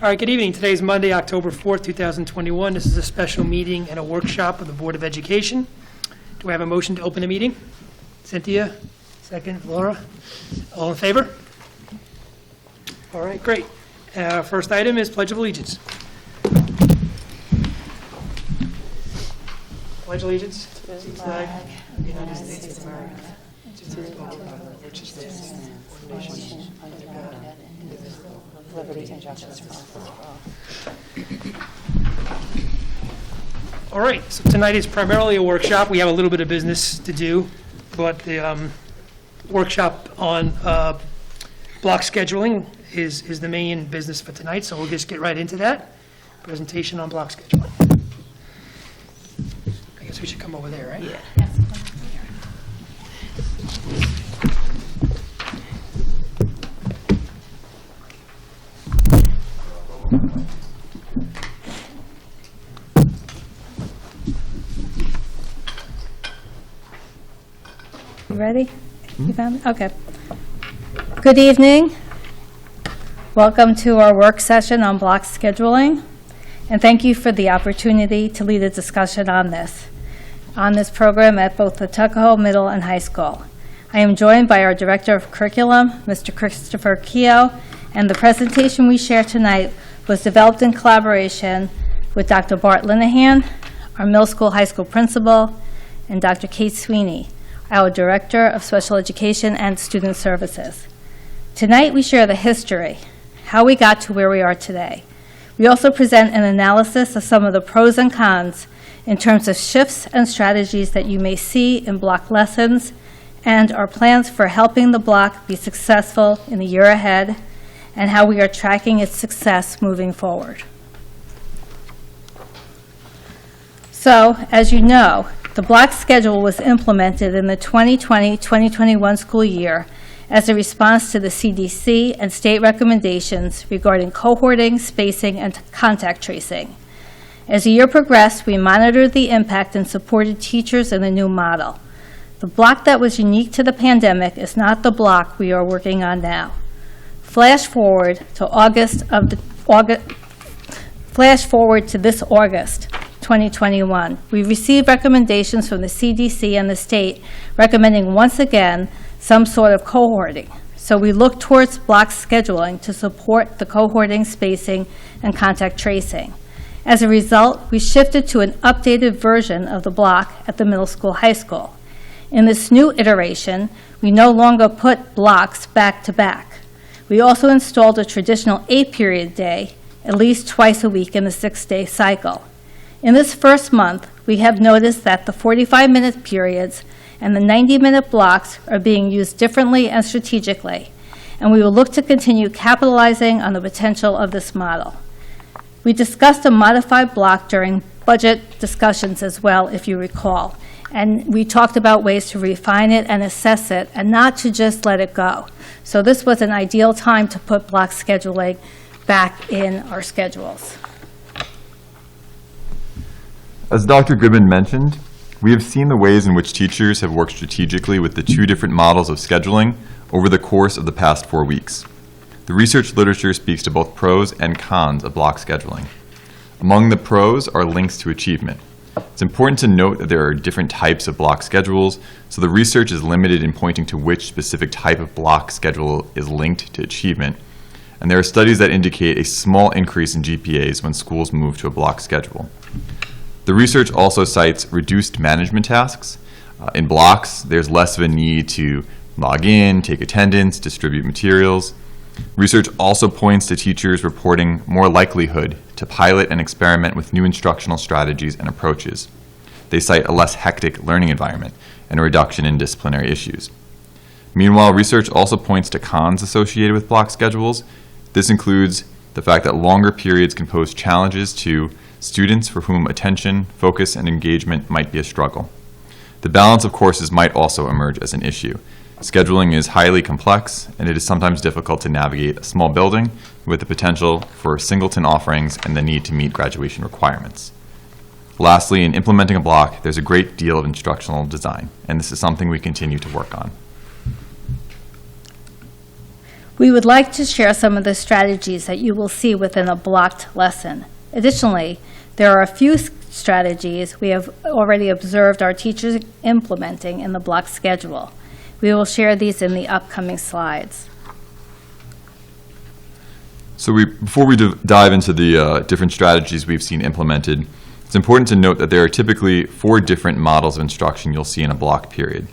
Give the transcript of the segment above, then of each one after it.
All right, good evening. Today is Monday, October 4th, 2021. This is a special meeting and a workshop of the Board of Education. Do we have a motion to open the meeting? Cynthia, second. Laura, all in favor? All right, great. First item is Pledge of Allegiance. Pledge allegiance to the flag of the United States of America, to the republic for which it stands, one nation, under God, indivisible, with liberty and justice for all. All right, so tonight is primarily a workshop. We have a little bit of business to do, but the workshop on block scheduling is the main business for tonight, so we'll just get right into that. Presentation on block scheduling. I guess we should come over there, right? Yeah. You ready? You found it? Okay. Good evening. Welcome to our work session on block scheduling, and thank you for the opportunity to lead a discussion on this program at both the Tuckahoe Middle and High School. I am joined by our Director of Curriculum, Mr. Christopher Keogh, and the presentation we share tonight was developed in collaboration with Dr. Bart Linehan, our middle school, high school principal, and Dr. Kate Sweeney, our Director of Special Education and Student Services. Tonight we share the history, how we got to where we are today. We also present an analysis of some of the pros and cons in terms of shifts and strategies that you may see in block lessons and our plans for helping the block be successful in the year ahead and how we are tracking its success moving forward. So, as you know, the block schedule was implemented in the 2020-2021 school year as a response to the CDC and state recommendations regarding cohorting, spacing, and contact tracing. As the year progressed, we monitored the impact and supported teachers in the new model. The block that was unique to the pandemic is not the block we are working on now. Flash forward to this August 2021. We received recommendations from the CDC and the state recommending once again some sort of cohorting. So we looked towards block scheduling to support the cohorting, spacing, and contact tracing. As a result, we shifted to an updated version of the block at the middle school, high school. In this new iteration, we no longer put blocks back to back. We also installed a traditional 8-period day at least twice a week in the 6-day cycle. In this first month, we have noticed that the 45-minute periods and the 90-minute blocks are being used differently and strategically, and we will look to continue capitalizing on the potential of this model. We discussed a modified block during budget discussions as well, if you recall, and we talked about ways to refine it and assess it and not to just let it go. So this was an ideal time to put block scheduling back in our schedules. As Dr. Goodman mentioned, we have seen the ways in which teachers have worked strategically with the two different models of scheduling over the course of the past 4 weeks. The research literature speaks to both pros and cons of block scheduling. Among the pros are links to achievement. It's important to note that there are different types of block schedules, so the research is limited in pointing to which specific type of block schedule is linked to achievement. And there are studies that indicate a small increase in GPAs when schools move to a block schedule. The research also cites reduced management tasks. In blocks, there's less of a need to log in, take attendance, distribute materials. Research also points to teachers reporting more likelihood to pilot and experiment with new instructional strategies and approaches. They cite a less hectic learning environment and a reduction in disciplinary issues. Meanwhile, research also points to cons associated with block schedules. This includes the fact that longer periods can pose challenges to students for whom attention, focus, and engagement might be a struggle. The balance of courses might also emerge as an issue. Scheduling is highly complex, and it is sometimes difficult to navigate a small building with the potential for singleton offerings and the need to meet graduation requirements. Lastly, in implementing a block, there's a great deal of instructional design, and this is something we continue to work on. We would like to share some of the strategies that you will see within a blocked lesson. Additionally, there are a few strategies we have already observed our teachers implementing in the block schedule. We will share these in the upcoming slides. So before we dive into the different strategies we've seen implemented, it's important to note that there are typically 4 different models of instruction you'll see in a block period.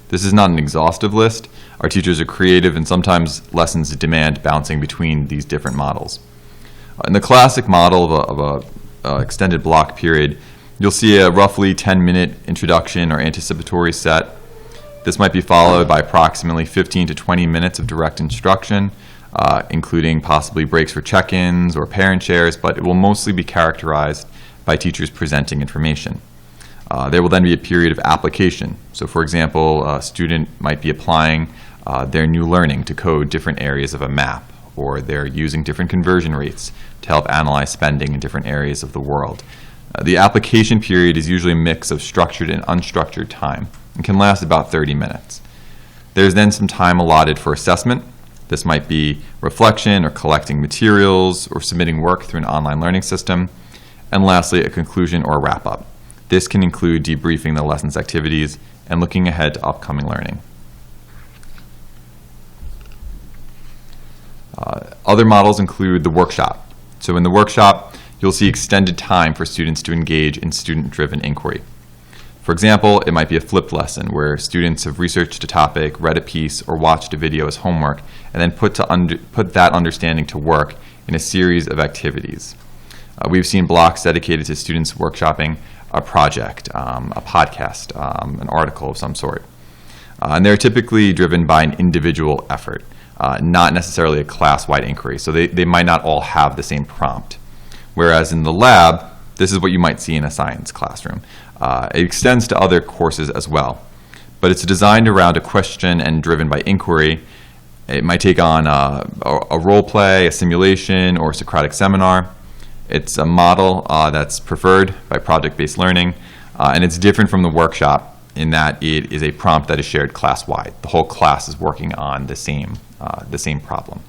This is not an exhaustive list. Our teachers are creative, and sometimes lessons demand bouncing between these different models. In the classic model of a extended block period, you'll see a roughly 10-minute introduction or anticipatory set. This might be followed by approximately 15 to 20 minutes of direct instruction, including possibly breaks for check-ins or parent shares, but it will mostly be characterized by teachers presenting information. There will then be a period of application. So for example, a student might be applying their new learning to code different areas of a map, or they're using different conversion rates to help analyze spending in different areas of the world. The application period is usually a mix of structured and unstructured time and can last about 30 minutes. There's then some time allotted for assessment. This might be reflection or collecting materials or submitting work through an online learning system. And lastly, a conclusion or wrap-up. This can include debriefing the lesson's activities and looking ahead to upcoming learning. Other models include the workshop. So in the workshop, you'll see extended time for students to engage in student-driven inquiry. For example, it might be a flipped lesson where students have researched a topic, read a piece, or watched a video as homework, and then put that understanding to work in a series of activities. We've seen blocks dedicated to students workshopping a project, a podcast, an article of some sort. And they're typically driven by an individual effort, not necessarily a class-wide inquiry. So they might not all have the same prompt. Whereas in the lab, this is what you might see in a science classroom. It extends to other courses as well. But it's designed around a question and driven by inquiry. It might take on a role play, a simulation, or a Socratic seminar. It's a model that's preferred by project-based learning, and it's different from the workshop in that it is a prompt that is shared class-wide. The whole class is working on the same problem.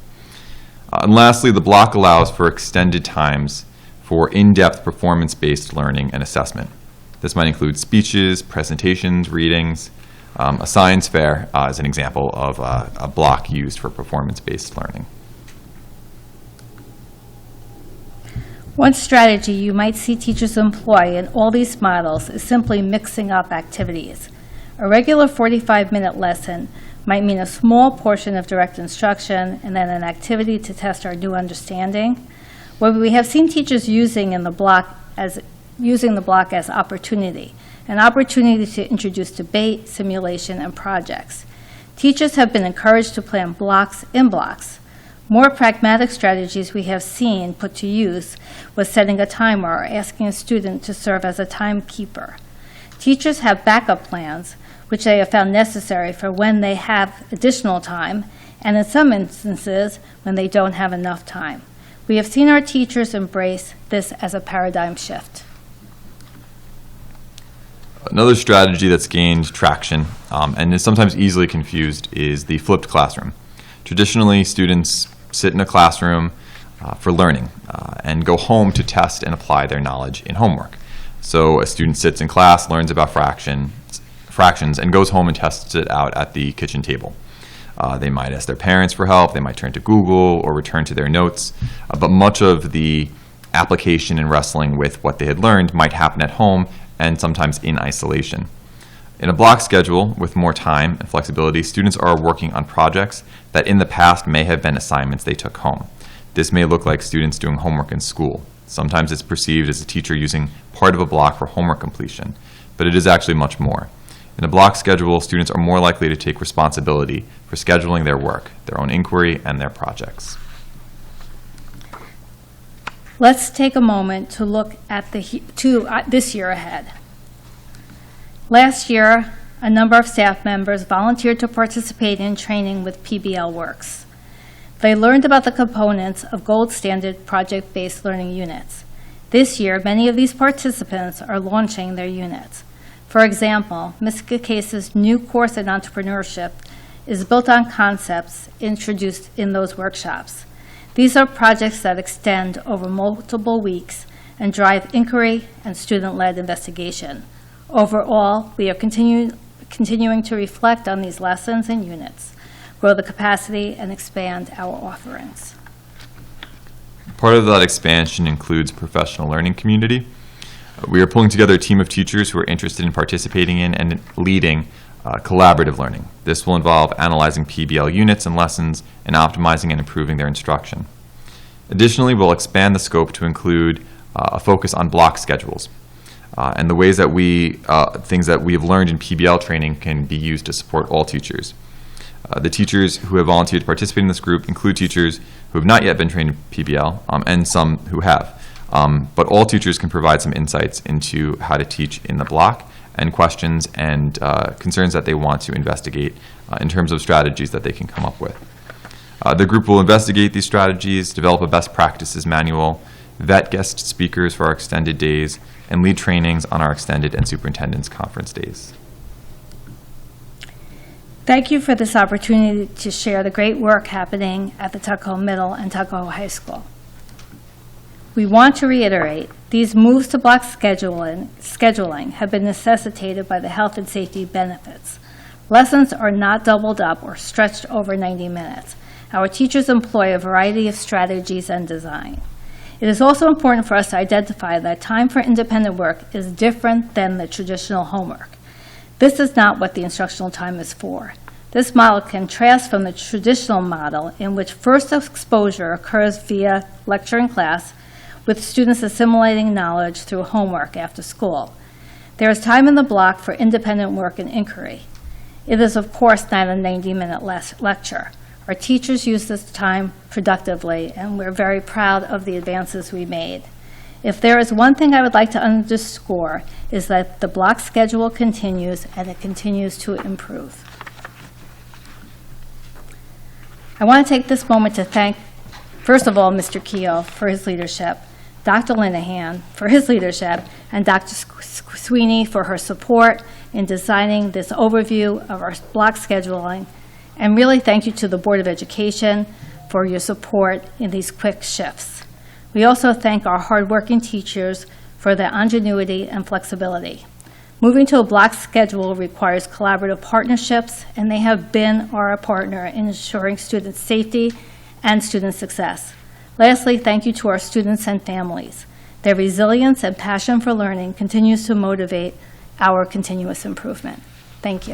And lastly, the block allows for extended times for in-depth performance-based learning and assessment. This might include speeches, presentations, readings. A science fair is an example of a block used for performance-based learning. One strategy you might see teachers employ in all these models is simply mixing up activities. A regular 45-minute lesson might mean a small portion of direct instruction and then an activity to test our new understanding. What we have seen teachers using the block as opportunity, an opportunity to introduce debate, simulation, and projects. Teachers have been encouraged to plan blocks in blocks. More pragmatic strategies we have seen put to use was setting a timer or asking a student to serve as a timekeeper. Teachers have backup plans, which they have found necessary for when they have additional time, and in some instances, when they don't have enough time. We have seen our teachers embrace this as a paradigm shift. Another strategy that's gained traction and is sometimes easily confused is the flipped classroom. Traditionally, students sit in a classroom for learning and go home to test and apply their knowledge in homework. So a student sits in class, learns about fractions, and goes home and tests it out at the kitchen table. They might ask their parents for help, they might turn to Google or return to their notes, but much of the application and wrestling with what they had learned might happen at home and sometimes in isolation. In a block schedule with more time and flexibility, students are working on projects that in the past may have been assignments they took home. This may look like students doing homework in school. Sometimes it's perceived as a teacher using part of a block for homework completion, but it is actually much more. In a block schedule, students are more likely to take responsibility for scheduling their work, their own inquiry, and their projects. Let's take a moment to look at this year ahead. Last year, a number of staff members volunteered to participate in training with PBL Works. They learned about the components of gold standard project-based learning units. This year, many of these participants are launching their units. For example, Ms. Case's new course in entrepreneurship is built on concepts introduced in those workshops. These are projects that extend over multiple weeks and drive inquiry and student-led investigation. Overall, we are continuing to reflect on these lessons and units, grow the capacity, and expand our offerings. Part of that expansion includes professional learning community. We are pulling together a team of teachers who are interested in participating in and leading collaborative learning. This will involve analyzing PBL units and lessons and optimizing and improving their instruction. Additionally, we'll expand the scope to include a focus on block schedules and the ways that things that we have learned in PBL training can be used to support all teachers. The teachers who have volunteered to participate in this group include teachers who have not yet been trained in PBL and some who have. But all teachers can provide some insights into how to teach in the block and questions and concerns that they want to investigate in terms of strategies that they can come up with. The group will investigate these strategies, develop a best practices manual, vet guest speakers for our extended days, and lead trainings on our extended and superintendent's conference days. Thank you for this opportunity to share the great work happening at the Tuckahoe Middle and Tuckahoe High School. We want to reiterate, these moves to block scheduling have been necessitated by the health and safety benefits. Lessons are not doubled up or stretched over 90 minutes. Our teachers employ a variety of strategies and design. It is also important for us to identify that time for independent work is different than the traditional homework. This is not what the instructional time is for. This model contrasts from the traditional model in which first exposure occurs via lecture in class, with students assimilating knowledge through homework after school. There is time in the block for independent work and inquiry. It is, of course, not a 90-minute lecture. Our teachers use this time productively, and we're very proud of the advances we made. If there is one thing I would like to underscore, is that the block schedule continues, and it continues to improve. I want to take this moment to thank, first of all, Mr. Keough for his leadership, Dr. Linehan for his leadership, and Dr. Sweeney for her support in designing this overview of our block scheduling. And really thank you to the Board of Education for your support in these quick shifts. We also thank our hardworking teachers for their ingenuity and flexibility. Moving to a block schedule requires collaborative partnerships, and they have been our partner in ensuring student safety and student success. Lastly, thank you to our students and families. Their resilience and passion for learning continues to motivate our continuous improvement. Thank you.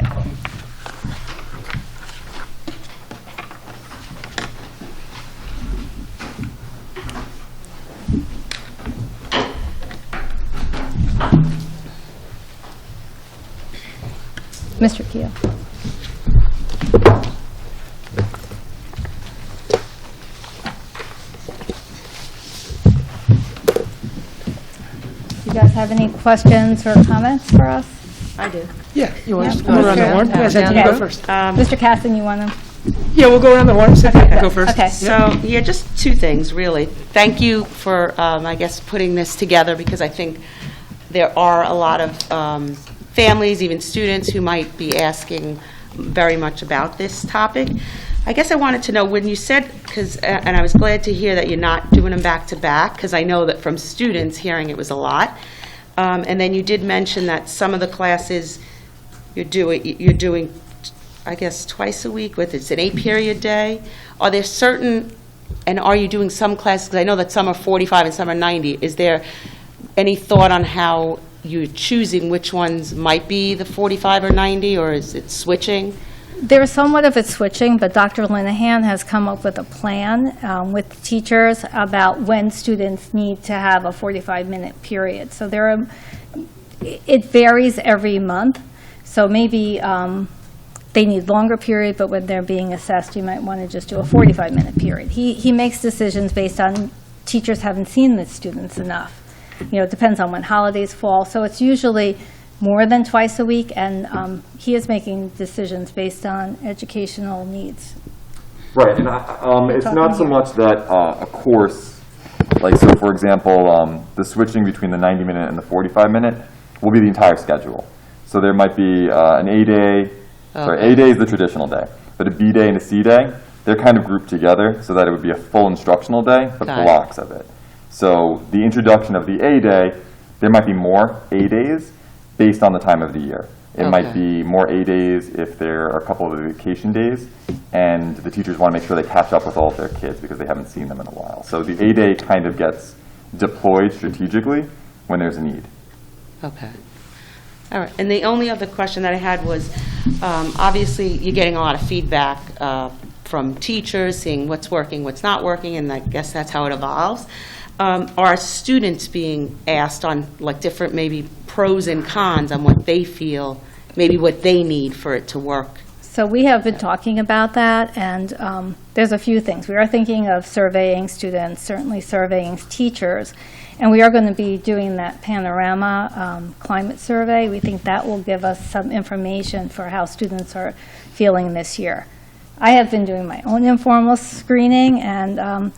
Mr. Keough. You guys have any questions or comments for us? I do. Yeah, you want Yeah, to go around the sure. horn? Yeah, Cynthia, you go first. Mr. Caston, you want to? Yeah, we'll go around the horn. Cynthia, go first. Okay. So, yeah, just two things, really. Thank you for, I guess, putting this together, because I think there are a lot of families, even students, who might be asking very much about this topic. I guess I wanted to know, when you said, and I was glad to hear that you're not doing them back-to-back, because I know that from students hearing it was a lot. And then you did mention that some of the classes you're doing, I guess, twice a week, with it's an 8-period day. Are there certain, and are you doing some classes, because I know that some are 45 and some are 90. Is there any thought on how you're choosing which ones might be the 45 or 90, or is it switching? There is somewhat of it switching, but Dr. Linehan has come up with a plan with teachers about when students need to have a 45-minute period. So it varies every month. So maybe they need longer period, but when they're being assessed, you might want to just do a 45-minute period. He makes decisions based on teachers haven't seen the students enough. You know, it depends on when holidays fall. So it's usually more than twice a week, and he is making decisions based on educational needs. Right, and it's not so much that a course, like, so for example, the switching between the 90-minute and the 45-minute will be the entire schedule. So there might be an A-day, sorry, A-day is the traditional day. But a B day and a C day, they're kind of grouped together so that it would be a full instructional day, but Got it. blocks of it. So the introduction of the A day, there might be more A days based on the time of the year. It might Okay. be more A days if there are a couple of vacation days, and the teachers want to make sure they catch up with all of their kids because they haven't seen them in a while. So the A day kind of gets deployed strategically when there's a need. Okay. All right. And the only other question that I had was, obviously, you're getting a lot of feedback from teachers, seeing what's working, what's not working, and I guess that's how it evolves. Are students being asked on, like, different maybe pros and cons on what they feel, maybe what they need for it to work? So we have been talking about that, and there's a few things. We are thinking of surveying students, certainly surveying teachers, and we are going to be doing that panorama climate survey. We think that will give us some information for how students are feeling this year. I have been doing my own informal screening, and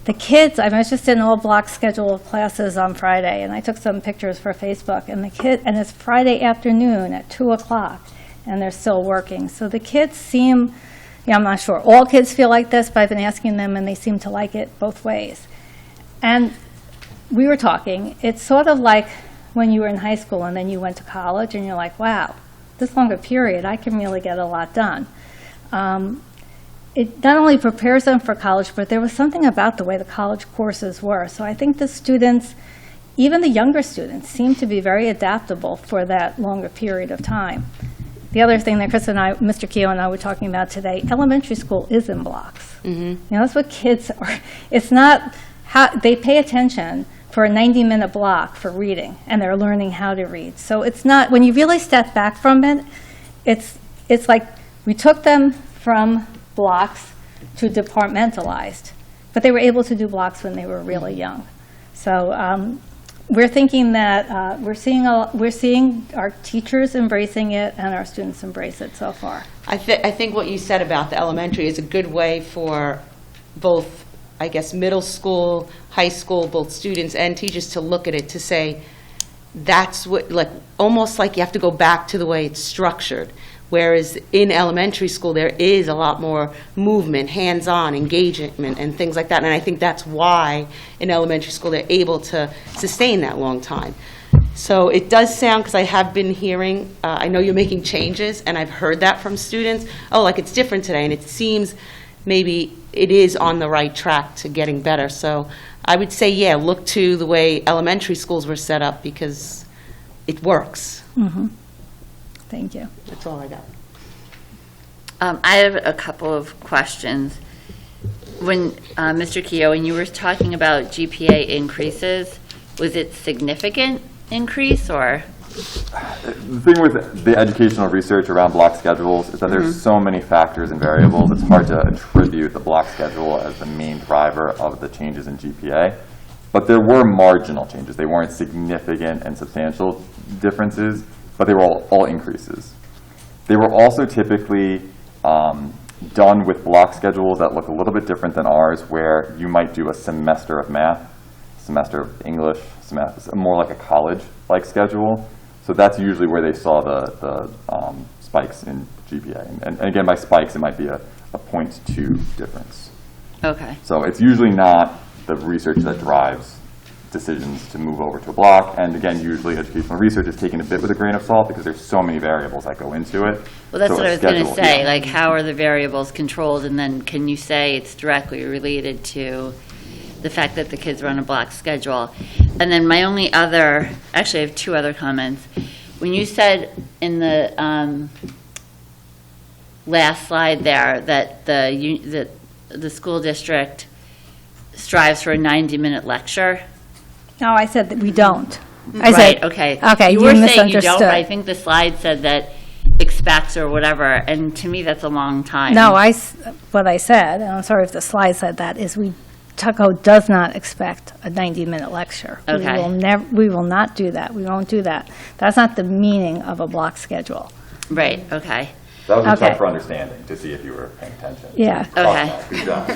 the kids, I was just in an all-block schedule of classes on Friday, and I took some pictures for Facebook, and it's Friday afternoon at 2 o'clock, and they're still working. So the kids seem, I'm not sure all kids feel like this, but I've been asking them, and they seem to like it both ways. And we were talking, it's sort of like when you were in high school and then you went to college, and you're like, wow, this longer period, I can really get a lot done. It not only prepares them for college, but there was something about the way the college courses were. So I think the students, even the younger students, seem to be very adaptable for that longer period of time. The other thing that Chris and I, Mr. Keough and I were talking about today, elementary school is in blocks. That's what kids are. It's not how they pay attention for a 90-minute block for reading, and they're learning how to read. So it's not, when you really step back from it, it's like we took them from blocks to departmentalized, but they were able to do blocks when they were really young. So we're thinking that we're seeing our teachers embracing it and our students embrace it so far. I think what you said about the elementary is a good way for both, I guess, middle school, high school, both students and teachers to look at it to say, that's what, like, almost like you have to go back to the way it's structured. Whereas in elementary school, there is a lot more movement, hands-on, engagement, and things like that. And I think that's why in elementary school they're able to sustain that long time. So it does sound, because I have been hearing, I know you're making changes, and I've heard that from students, oh, like it's different today, and it seems maybe it is on the right track to getting better. So I would say, yeah, look to the way elementary schools were set up, because it works. Thank you. That's all I got. I have a couple of questions. When, Mr. Keough, when you were talking about GPA increases, was it significant increase, or? The thing with the educational research around block schedules is that there's so many factors and variables, it's hard to attribute the block schedule as the main driver of the changes in GPA. But there were marginal changes. They weren't significant and substantial differences, but they were all increases. They were also typically done with block schedules that look a little bit different than ours, where you might do a semester of math, semester of English, more like a college-like schedule. So that's usually where they saw the spikes in GPA. And again, by spikes, it might be a 0.2 difference. Okay. So it's usually not the research that drives decisions to move over to a block. And again, usually educational research is taken a bit with a grain of salt because there's so many variables that go into it. Well, that's So what a I was going to schedule- say, yeah. like, how are the variables controlled, and then can you say it's directly related to the fact that the kids are on a block schedule? And then my only other, actually I have two other comments. When you said in the last slide there that the school district strives for a 90-minute lecture. No, I said that we don't. Right, okay. Okay, You you were saying you misunderstood. don't, but I think the slide said that expects or whatever, and to me, that's a long time. No, what I said, and I'm sorry if the slide said that, is Tuckahoe does not expect a 90-minute lecture. Okay. We will not do that. We won't do that. That's not the meaning of a block schedule. Right, okay. That was a Okay. check for understanding, to see if you were paying attention. Yeah. Okay. Good job.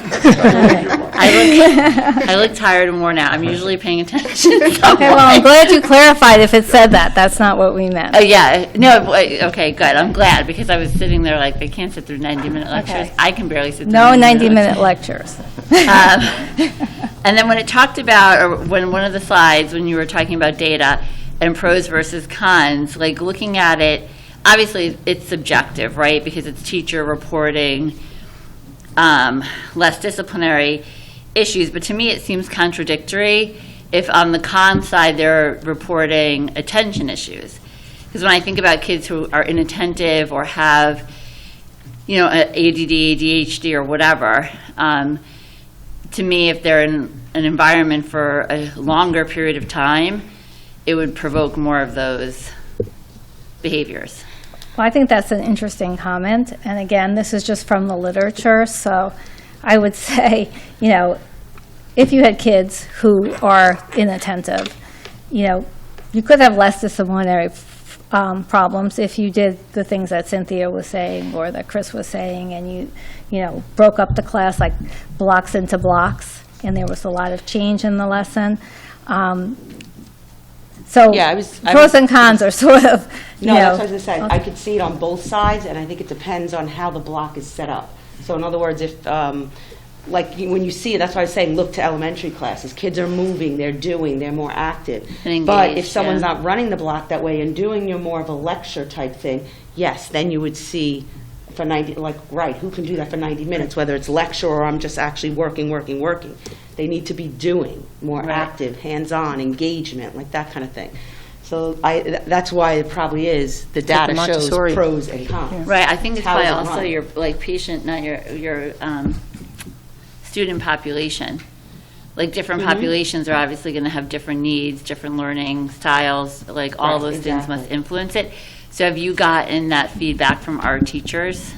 I look tired and worn out. I'm usually paying attention. So Okay, well, I'm glad you clarified if it said that. That's not what we meant. Oh, yeah, no, okay, good, I'm glad, because I was sitting there like, they can't sit through 90-minute lectures. Okay. I can barely sit through No 90-minute 90-minute lectures. And then when it talked about, or when one of the slides, when you were talking about data and pros versus cons, like looking at it, obviously it's subjective, right? Because it's teacher reporting less disciplinary issues. But to me, it seems contradictory if on the con side they're reporting attention issues. Because when I think about kids who are inattentive or have, you know, ADD, ADHD, or whatever, to me, if they're in an environment for a longer period of time, it would provoke more of those behaviors. Well, I think that's an interesting comment. And again, this is just from the literature. So I would say, you know, if you had kids who are inattentive, you know, you could have less disciplinary problems if you did the things that Cynthia was saying or that Chris was saying, and you know, broke up the class like blocks into blocks, and there was a lot of change in the lesson. So Yeah, I was- pros and cons are sort of, you No, know. that's what I was going to say. I could see it on both sides, and I think it depends on how the block is set up. So in other words, if, like, when you see it, that's why I was saying, look to elementary classes. Kids are moving, they're doing, they're more active. And But if engaged, someone's yeah. not running the block that way and doing your more of a lecture type thing, yes, then you would see for 90, like, right, who can do that for 90 minutes, whether it's lecture or I'm just actually working. They need to be doing, more Right. active, hands-on, engagement, like that kind of thing. So that's why it probably is, the data shows Montessori. pros and cons. Right, I think it's How why is it also run? your, like, patient, not your student population. Like, different populations are obviously going to have different needs, different learning styles, like, all Right, those things must exactly. influence it. So have you gotten that feedback from our teachers?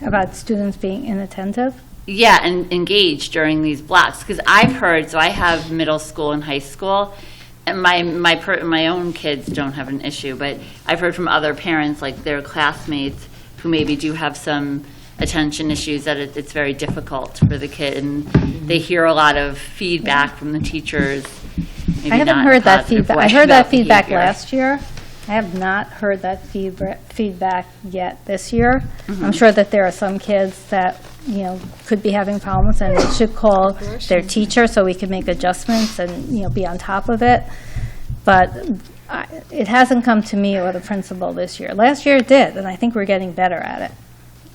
About students being inattentive? Yeah, and engaged during these blocks, because I've heard, so I have middle school and high school, and my own kids don't have an issue, but I've heard from other parents, like their classmates, who maybe do have some attention issues, that it's very difficult for the kid, and they hear a lot of feedback from the teachers. maybe I haven't not in a heard that positive feedback. way I heard that about feedback behavior. last year. I have not heard that feedback yet this year. Mm-hmm. I'm sure that there are some kids that, you know, could be having problems and they should call their teacher so we can make adjustments and, you know, be on top of it. But it hasn't come to me or the principal this year. Last year it did, and I think we're getting better at it.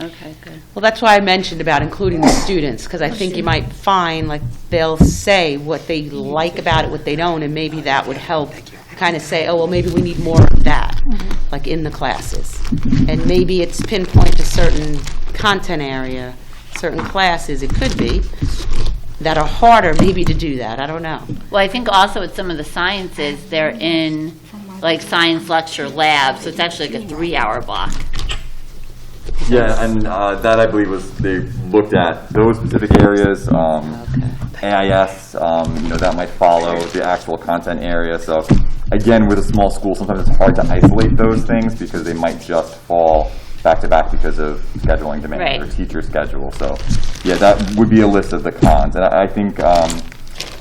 Okay, good. Well, that's why I mentioned about including the students, because I think you might find, like, they'll say what they like about it, what they don't, and maybe that would help kind of say, oh, well, maybe we need more of that, like in the classes. And maybe it's pinpoint to certain content area, certain classes, it could be, that are harder maybe to do that, I don't know. Well, I think also with some of the sciences, they're in, like, science lecture labs, so it's actually like a 3-hour block. Yeah, and that I believe was, they looked at those specific areas, AIS, you know, that might follow the actual content area. So again, with a small school, sometimes it's hard to isolate those things because they might just fall back to back because of scheduling demands Right. or teacher schedule. So yeah, that would be a list of the cons. And I think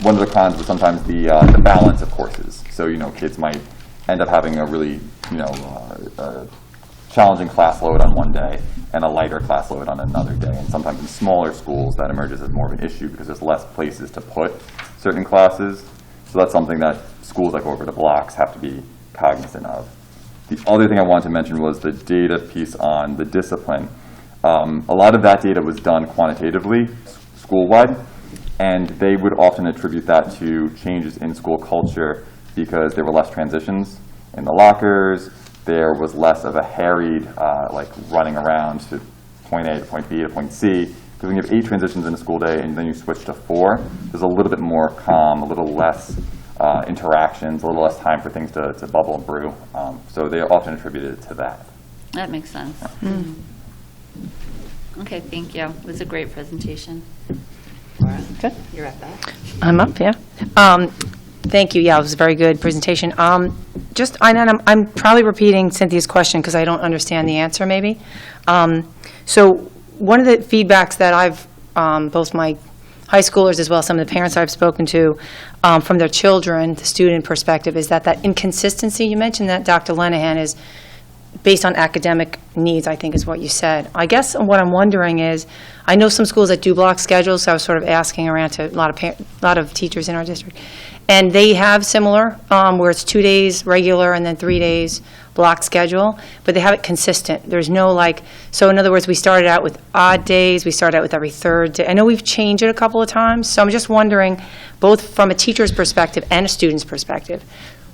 one of the cons is sometimes the balance of courses. So, you know, kids might end up having a really, you know, challenging class load on one day and a lighter class load on another day. And sometimes in smaller schools, that emerges as more of an issue because there's less places to put certain classes. So that's something that schools that go over to blocks have to be cognizant of. The other thing I wanted to mention was the data piece on the discipline. A lot of that data was done quantitatively, school-wide, and they would often attribute that to changes in school culture because there were less transitions in the lockers, there was less of a harried, like, running around to point A to point B to point C. Because when you have 8 transitions in a school day and then you switch to 4, there's a little bit more calm, a little less interactions, a little less time for things to bubble and brew. So they often attributed it to that. That makes sense. Okay, thank you. It was a great presentation. Good. You're at that. I'm up, yeah. Thank you, yeah, it was a very good presentation. Just, I'm probably repeating Cynthia's question because I don't understand the answer, maybe. So one of the feedbacks that I've, both my high schoolers as well as some of the parents I've spoken to, from their children, the student perspective, is that inconsistency, you mentioned that, Dr. Lenahan, is based on academic needs, I think is what you said. I guess what I'm wondering is, I know some schools that do block schedules, so I was sort of asking around to a lot of teachers in our district, and they have similar, where it's 2 days regular and then 3 days block schedule, but they have it consistent. There's no so in other words, we started out with odd days, we started out with every third day. I know we've changed it a couple of times, so I'm just wondering, both from a teacher's perspective and a student's perspective,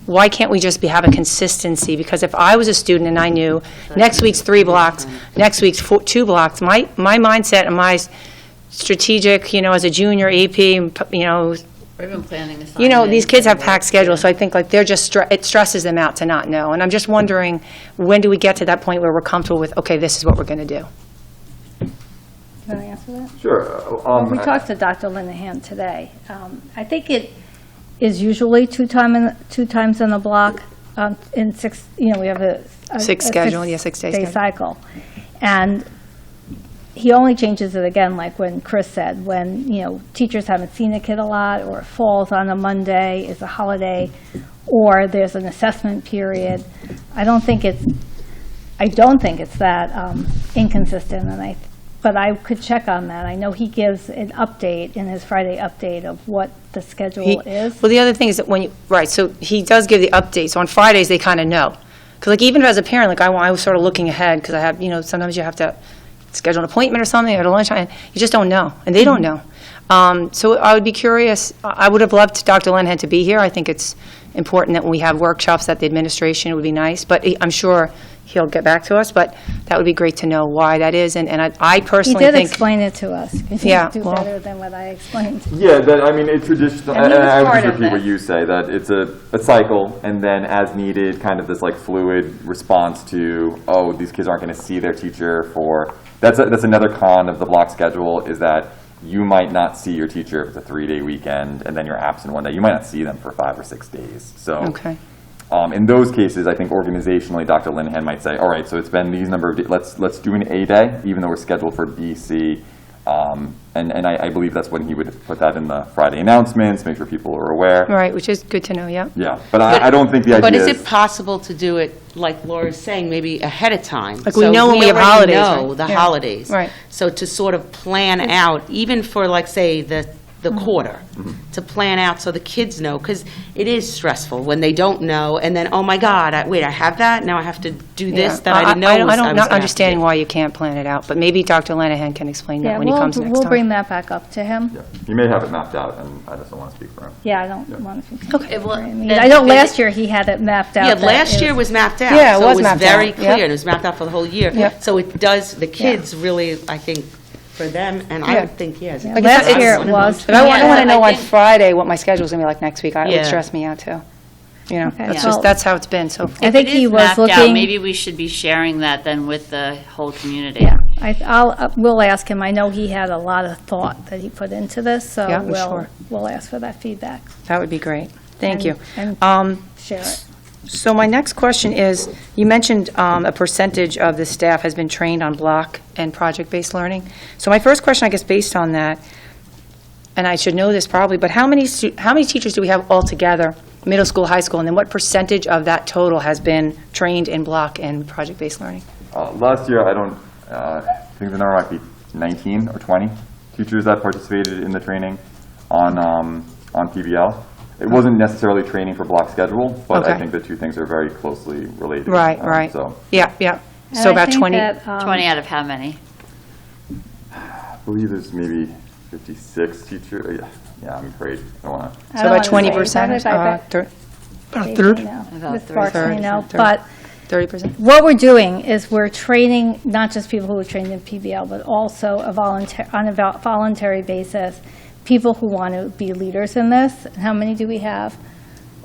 why can't we just have a consistency? Because if I was a student and I knew next week's 3 blocks, next week's 2 blocks, my mindset and my strategic, as a junior AP, Or even planning assignments. these kids have packed schedules, so I think they're just, it stresses them out to not know. And I'm just wondering, when do we get to that point where we're comfortable with, okay, this is what we're going to do? You want to answer that? Sure. Well, we talked to Dr. Linehan today. I think it is usually two times in the block, in 6, we have a Six schedule, yeah, 6 day schedule. cycle. And he only changes it again, like when Chris said, when, teachers haven't seen a kid a lot, or it falls on a Monday, is a holiday, or there's an assessment period. I don't think it's that inconsistent, but I could check on that. I know he gives an update in his Friday update of what the schedule is. Well, the other thing is that so he does give the update, so on Fridays, they kind of know. Because even as a parent, I was sort of looking ahead, because I have, sometimes you have to schedule an appointment or something at a lunchtime, you just don't know, and they don't know. So I would be curious, I would have loved Dr. Lenhead to be here. I think it's important that when we have workshops that the administration, it would be nice, but I'm sure he'll get back to us, but that would be great to know why that is, and I He personally did think... explain it to us. He Yeah, do well- better than what I explained. Yeah, it's traditional, And he was I would part just of repeat what this. you say, that it's a cycle, and then as needed, kind of this fluid response to, these kids aren't going to see their teacher for, that's another con of the block schedule, is that you might not see your teacher if it's a 3-day weekend, and then you're absent one day. You might not see them for 5 or 6 days. So Okay. in those cases, I think organizationally, Dr. Linehan might say, all right, so it's been these number of days, let's do an A day, even though we're scheduled for B, C. And I believe that's when he would put that in the Friday announcements, make sure people are aware. Right, which is good to know, yeah. Yeah, but I don't think the idea But is... is it possible to do it, like Laura's saying, maybe ahead of time? Like we know when we have holidays, So we already know right? the Yeah. holidays. Right. So to sort of plan out, even for, say, the quarter, to plan out so the kids know, because it is stressful when they don't know, and then, oh my God, I have that, now I have to do this Yeah. that I didn't know I was I'm gonna not have to understanding do. why you can't plan it out, but maybe Dr. Lenahan can explain that Yeah, when he comes next time. we'll bring that back up to him. Yeah. He may have it mapped out, and I just don't want to speak for him. Yeah, I don't want to. Okay, well, I mean, then- I know last year he had it mapped out. Yeah, that last year is- was mapped out. Yeah, it so was mapped very out, clear, yeah. and it was mapped out for the whole year. Yeah. So it does, the kids really, I think, for them, and I Yeah. would think, yes. Yeah, last year it was. If I want Yeah, to know I on think- Friday what my schedule's going to be like next week, it would Yeah. stress me out too. Okay, That's well- that's how it's been so far. I think If it he is was mapped out, looking. maybe we should be sharing that then with the whole community. Yeah, we'll ask him. I know he had a lot of thought that he put into this, so Yeah, sure. we'll ask for that feedback. That would be great. Thank you. And share it. So my next question is, you mentioned a percentage of the staff has been trained on block and project-based learning. So my first question, I guess, based on that, and I should know this probably, but how many teachers do we have altogether, middle school, high school, and then what percentage of that total has been trained in block and project-based learning? Last year, I think the number might be 19 or 20 teachers that participated in the training on PBL. It wasn't necessarily training for block schedule, but I Okay. think the two things are very closely related. Right, right. So Yeah, yeah. And So I about think 20? that, 20 out of how many? I believe there's maybe 56 teachers. Yeah, I'm afraid. I don't want to. I So don't about wanna say, 20%? but I bet About a Maybe third? no. About Ms. third. Sparks may Third, know, third. but 30%? what we're doing is we're training not just people who are trained in PBL, but also on a voluntary basis, people who want to be leaders in this. And how many do we have?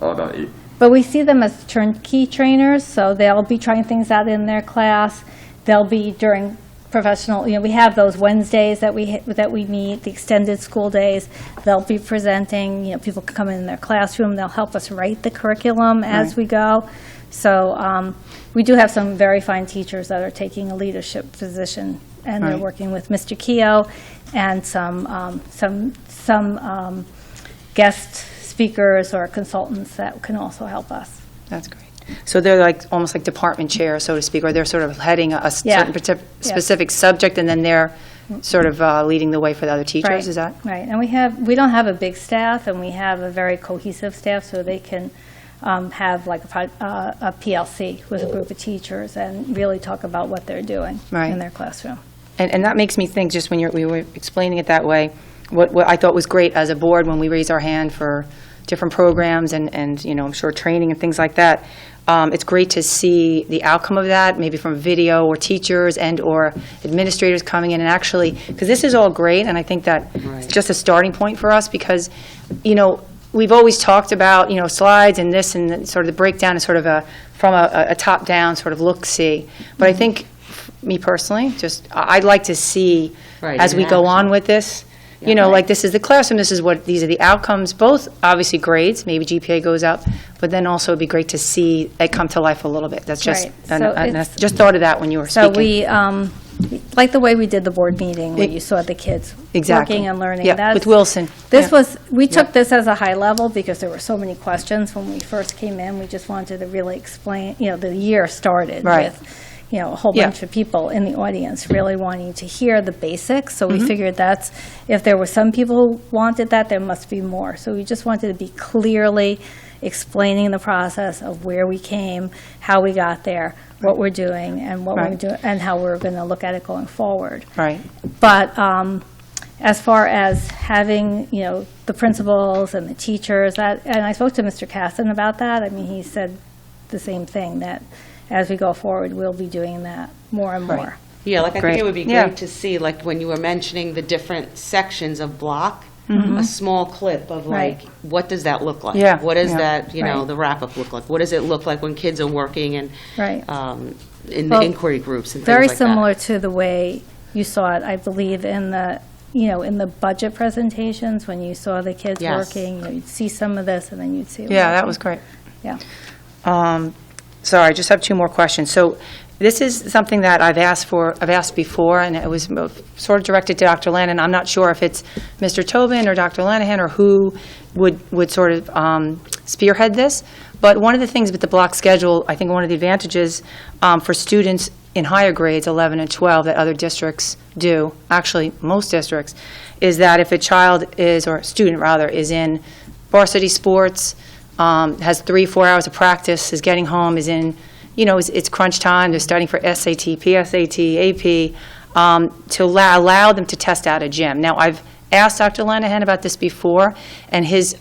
About 8. But we see them as turnkey trainers, so they'll be trying things out in their class. They'll be during professional, we have those Wednesdays that we meet, the extended school days. They'll be presenting, people can come in their classroom, they'll help us write the curriculum as Right. we go. So we do have some very fine teachers that are taking a leadership position And they're Right. working with Mr. Keough and some guest speakers or consultants that can also help us. That's great. So they're like, almost like department chairs, so to speak, or they're sort of heading a Yeah. certain Yes. specific subject, and then they're sort of leading the way for the other teachers, Right, is that? Right, and we don't have a big staff, and we have a very cohesive staff, so they can have like a PLC with a group of teachers and really talk about what they're doing Right. in their classroom. And that makes me think, just when we were explaining it that way, what I thought was great as a board when we raise our hand for different programs and you know, I'm sure training and things like that, it's great to see the outcome of that, maybe from video or teachers and/or administrators coming in and actually, because this is all great, and I think that it's just a starting point for us because, you know, we've always talked about, you know, slides and this and sort of the breakdown is sort of from a top-down sort of look-see. But I think, me personally, just, I'd like to see, Right, as in we go action. on with this, you know, like this is the classroom, these are the outcomes, both obviously grades, maybe GPA goes up, but then also it'd be great to see it come to life a little bit. That's just, Right. and So I it's- just thought of that when you were So speaking. we, like the way we did the board meeting, where you saw the kids Exactly. working and learning. Yeah, That's- with Wilson. This Yeah. we took this as a high level because there were so many questions when we first came in. We just wanted to really explain, you know, the year started Right. with, you know, a whole Yeah. bunch of people in the audience really wanting to hear the basics. So we Mm-hmm. figured if there were some people who wanted that, there must be more. So we just wanted to be clearly explaining the process of where we came, how we got there, what we're doing, and what we're Right. doing, and how we're going to look at it going forward. Right. But as far as having, you know, the principals and the teachers, and I spoke to Mr. Casson about that. I mean, he said the same thing, that as we go forward, we'll be doing that more and Right. more. Yeah, like I Great. think it would be Yeah. great to see, like when you were mentioning the different sections of block, a small clip of like, Right. what does that look like? Yeah, What does yeah. that, you know, Right. the wrap-up look like? What does it look like when kids are working and Right. in the Well, inquiry groups and things Very like similar to the way you saw it, I believe, in the, you know, in the budget presentations, when you saw the kids Yes. working, you know, you'd see some of this, and then you'd see. Yeah, that was great. Yeah. Sorry, I just have two more questions. So this is something that I've asked before, and it was sort of directed to Dr. Lannan. I'm not sure if it's Mr. Tobin or Dr. Lanahan or who would sort of spearhead this. But one of the things with the block schedule, I think one of the advantages for students in higher grades, 11 and 12, that other districts do, actually most districts, is that if a child is, or a student rather, is in varsity sports, has 3-4 hours of practice, is getting home, is in, you know, it's crunch time, they're studying for SAT, PSAT, AP, to allow them to test out a gym. Now, I've asked Dr. Lanahan about this before, and his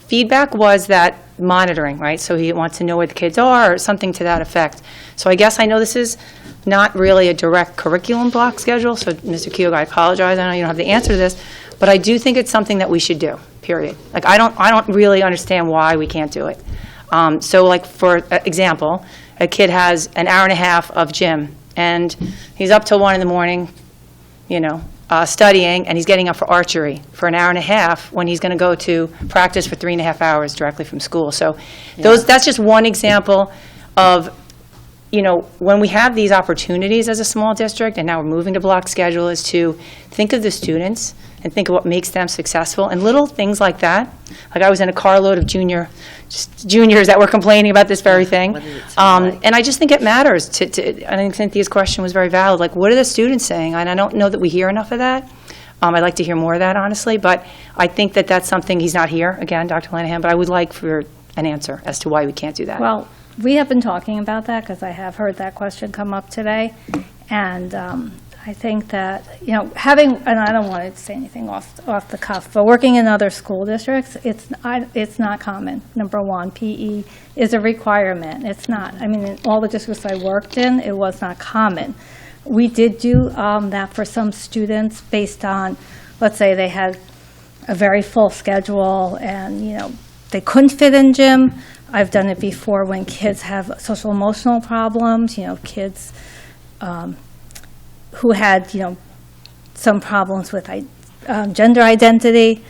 feedback was that monitoring, right? So he wants to know where the kids are, or something to that effect. So I guess I know this is not really a direct curriculum block schedule, so Mr. Keough, I apologize, I know you don't have the answer to this, but I do think it's something that we should do, period. Like, I don't really understand why we can't do it. So like, for example, a kid has an hour and a half of gym, and he's up till 1 in the morning, you know, studying, and he's getting up for archery for an hour and a half when he's going to go to practice for 3.5 hours directly from school. So that's just one example of, you know, when we have these opportunities as a small district, and now we're moving to block schedule, is to think of the students and think of what makes them successful, and little things like that. Like, I was in a carload of juniors that were complaining about this very thing. What does it sound like? And I just think it matters I think Cynthia's question was very valid. Like, what are the students saying? And I don't know that we hear enough of that. I'd like to hear more of that, honestly, but I think that that's something, he's not here, again, Dr. Lanahan, but I would like for an answer as to why we can't do that. Well, we have been talking about that, because I have heard that question come up today, and I think that, you know, and I don't want to say anything off the cuff, but working in other school districts, it's not common. Number one, PE is a requirement. It's not. I mean, in all the districts I worked in, it was not common. We did do that for some students based on, let's say they had a very full schedule and, you know, they couldn't fit in gym. I've done it before when kids have social emotional problems, you know, kids who had, you know, some problems with gender identity,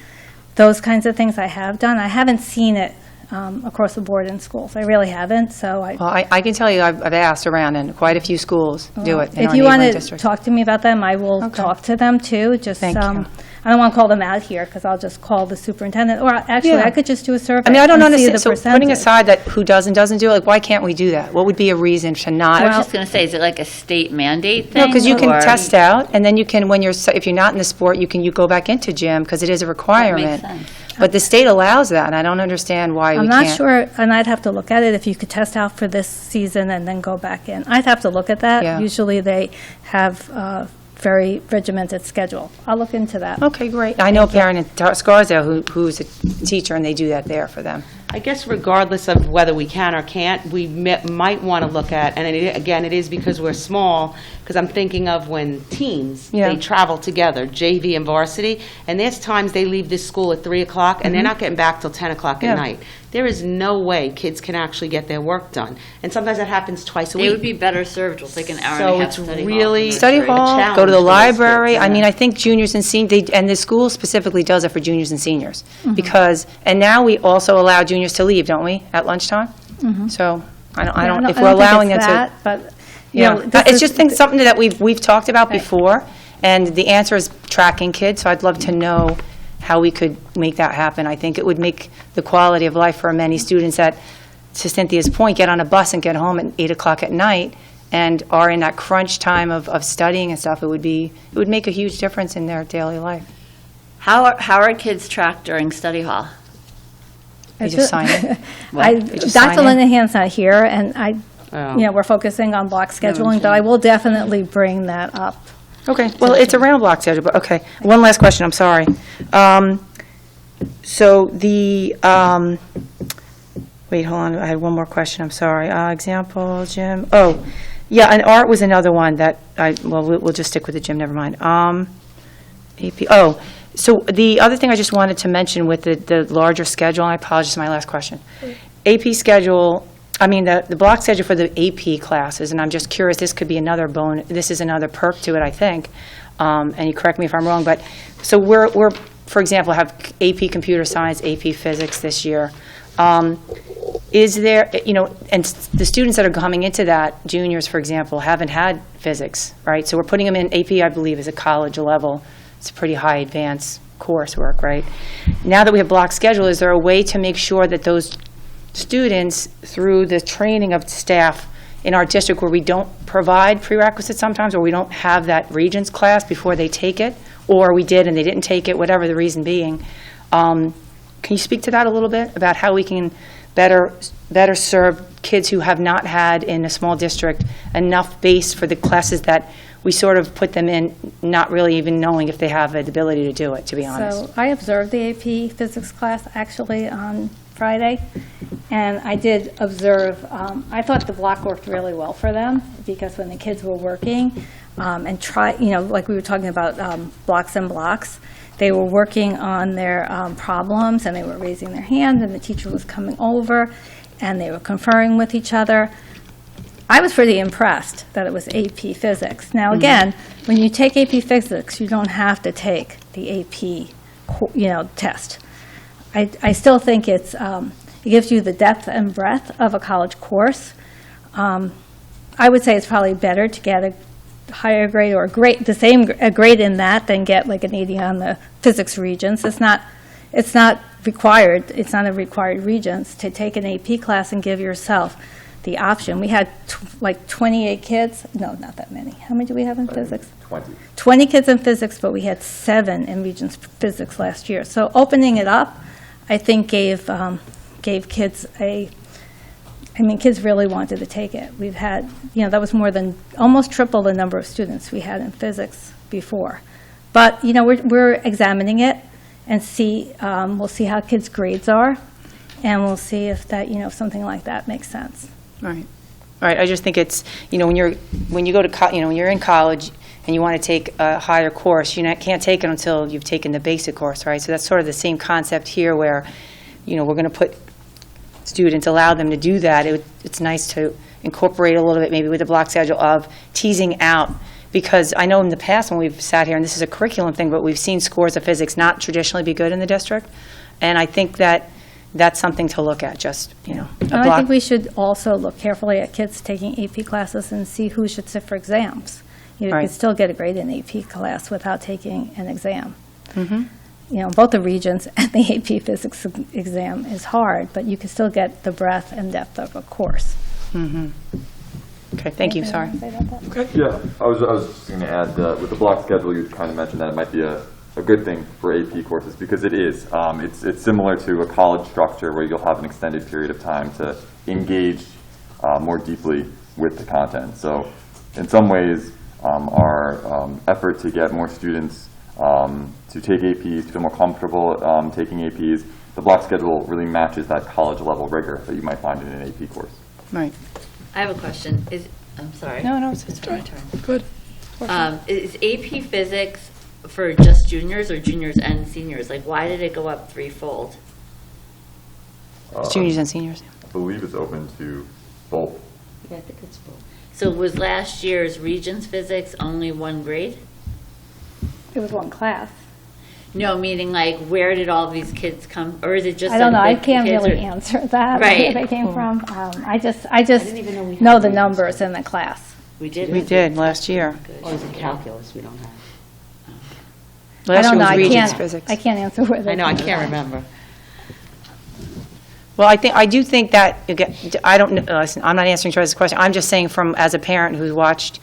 those kinds of things I have done. I haven't seen it across the board in schools. I really haven't, so I... Well, I can tell you, I've asked around, and quite a few schools do it in If our you want neighboring to districts. talk to me about them, I will Okay. talk to them too, just, Thank you. I don't want to call them out here, because I'll just call the superintendent, or actually, Yeah. I could just do a survey I mean, I don't and see understand, the so putting percentage. aside that who does and doesn't do it, like, why can't we do that? What would be a reason to I not? was just going to say, is it like a state mandate thing? No, because you can or- test out, and then you can, when if you're not in the sport, you go back into gym, because it is a requirement. sense. But the state allows that, and I don't understand why we I'm can't. not sure, and I'd have to look at it, if you could test out for this season and then go back in. I'd have to look at that. Yeah. Usually they have a very regimented schedule. I'll look into that. Okay, great. I know a parent in Scarsdale who's a teacher, and they do that there for them. I guess regardless of whether we can or can't, we might want to look at, and again, it is because we're small, because I'm thinking of when teams, Yeah. they travel together, JV and varsity, and there's times they leave this school at 3 o'clock, and they're not getting back till 10 o'clock Yeah. at night. There is no way kids can actually get their work done. And sometimes that happens twice a They week. would be better served with like an hour So and a half it's study hall. really- Study a hall, challenge go to the for those library. kids, I mean, yeah. I think juniors and seniors, and the school specifically does it for juniors and seniors. Mm-hmm. Because, and now we also allow juniors to leave, don't we, at lunchtime? So, I don't, if we're allowing them to. that, but, you Yeah, know, this it's is- just something that we've talked about Right. before, and the answer is tracking kids, so I'd love to know how we could make that happen. I think it would make the quality of life for many students that, to Cynthia's point, get on a bus and get home at 8 o'clock at night and are in that crunch time of studying and stuff. It would make a huge difference in their daily life. How are kids tracked during study hall? They just sign in. just Dr. sign in? Linehan's not here, and Oh. we're focusing on block scheduling, but I will definitely bring that up. Okay, well, it's a round block schedule, but, okay. One last question, I'm sorry. So the, wait, hold on, I had one more question, I'm sorry. Example, gym, yeah, and art was another one that we'll just stick with the gym, never mind. AP, so the other thing I just wanted to mention with the larger schedule, and I apologize, my last question. AP schedule, I mean, the block schedule for the AP classes, and I'm just curious, this could be another this is another perk to it, I think, and you correct me if I'm wrong, but, so we're, for example, have AP Computer Science, AP Physics this year. Is there, and the students that are coming into that, juniors, for example, haven't had physics, right? So we're putting them in, AP, I believe, is a college level. It's a pretty high advanced coursework, right? Now that we have block schedule, is there a way to make sure that those students, through the training of staff in our district where we don't provide prerequisites sometimes, or we don't have that Regents class before they take it, or we did and they didn't take it, whatever the reason being, can you speak to that a little bit, about how we can better serve kids who have not had in a small district enough base for the classes that we sort of put them in, not really even knowing if they have the ability to do it, to be honest? So I observed the AP Physics class actually on Friday, and I did observe, I thought the block worked really well for them, because when the kids were working and like we were talking about blocks and blocks, they were working on their problems, and they were raising their hand, and the teacher was coming over, and they were conferring with each other. I was pretty impressed that it was AP Physics. Now, again, when you take AP Physics, you don't have to take the AP, test. I still think it gives you the depth and breadth of a college course. I would say it's probably better to get a higher grade or a grade in that than get like an 80 on the physics Regents. It's not required. It's not a required Regents to take an AP class and give yourself the option. We had like 28 kids. No, not that many. How many do we have in physics? 20 kids in physics, but we had 7 in Regents physics last year. So opening it up, I think gave kids kids really wanted to take it. We've had, that was more than, almost triple the number of students we had in physics before. But, we're examining it and we'll see how kids' grades are, and we'll see if that, if something like that makes sense. Right. All right, I just think it's, when you go to, when you're in college and you want to take a higher course, you can't take it until you've taken the basic course, right? So that's sort of the same concept here where, we're going to put students, allow them to do that. It's nice to incorporate a little bit maybe with the block schedule of teasing out, because I know in the past when we've sat here, and this is a curriculum thing, but we've seen scores of physics not traditionally be good in the district. And I think that that's something to look at, just, you know, a And I block. think we should also look carefully at kids taking AP classes and see who should sit for exams. You Right. could still get a grade in AP class without taking an exam. Mm-hmm. You know, both the Regents and the AP Physics exam is hard, but you can still get the breadth and depth of a course. Okay, thank you, sorry. Anything you wanna say about that? Yeah, I was just going to add, with the block schedule, you kind of mentioned that it might be a good thing for AP courses, because it is. It's similar to a college structure where you'll have an extended period of time to engage more deeply with the content. So in some ways, our effort to get more students to take APs, to feel more comfortable taking APs, the block schedule really matches that college level rigor that you might find in an AP course. Right. I have a question. I'm sorry. No, it's my turn. Good. Is AP Physics for just juniors or juniors and seniors? Like, why did it go up threefold? Juniors and seniors. I believe it's open to both. Yeah, I think it's both. So was last year's Regents Physics only one grade? It was one class. No, meaning like, where did all these kids come, or is it just? I don't know, I like, the can't kids really are- answer that, Right. where they came from. I just didn't even know we had know the Regents. numbers in the class. We did. We did, last year. Or is it calculus we don't have? I Last don't year know, was I Regents can't, physics. I can't answer where they I know, I came can't from. remember. Well, I do think that, I don't, listen, I'm not answering Teresa's question, I'm just saying from, as a parent who's watched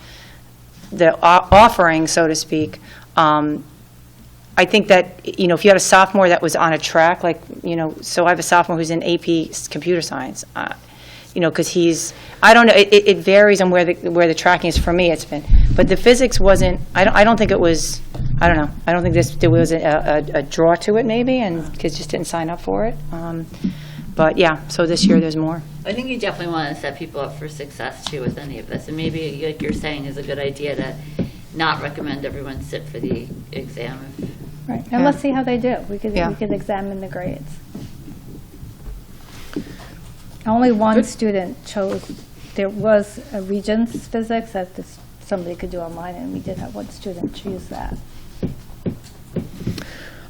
the offering, so to speak, I think that, you know, if you had a sophomore that was on a track, like, you know, so I have a sophomore who's in AP Computer Science, you know, because he's, I don't know, it varies on where the tracking is. For me, it's been, but the physics wasn't, I don't think it was, I don't know, I don't think there was a draw to it maybe, and kids just didn't sign up for it. But yeah, so this year there's more. I think you definitely want to set people up for success too with any of this. And maybe, like you're saying, is a good idea to not recommend everyone sit for the exam. Right, and let's see how they do. We could Yeah. examine the grades. Only one student chose, there was a Regents Physics that somebody could do online, and we did have one student choose that.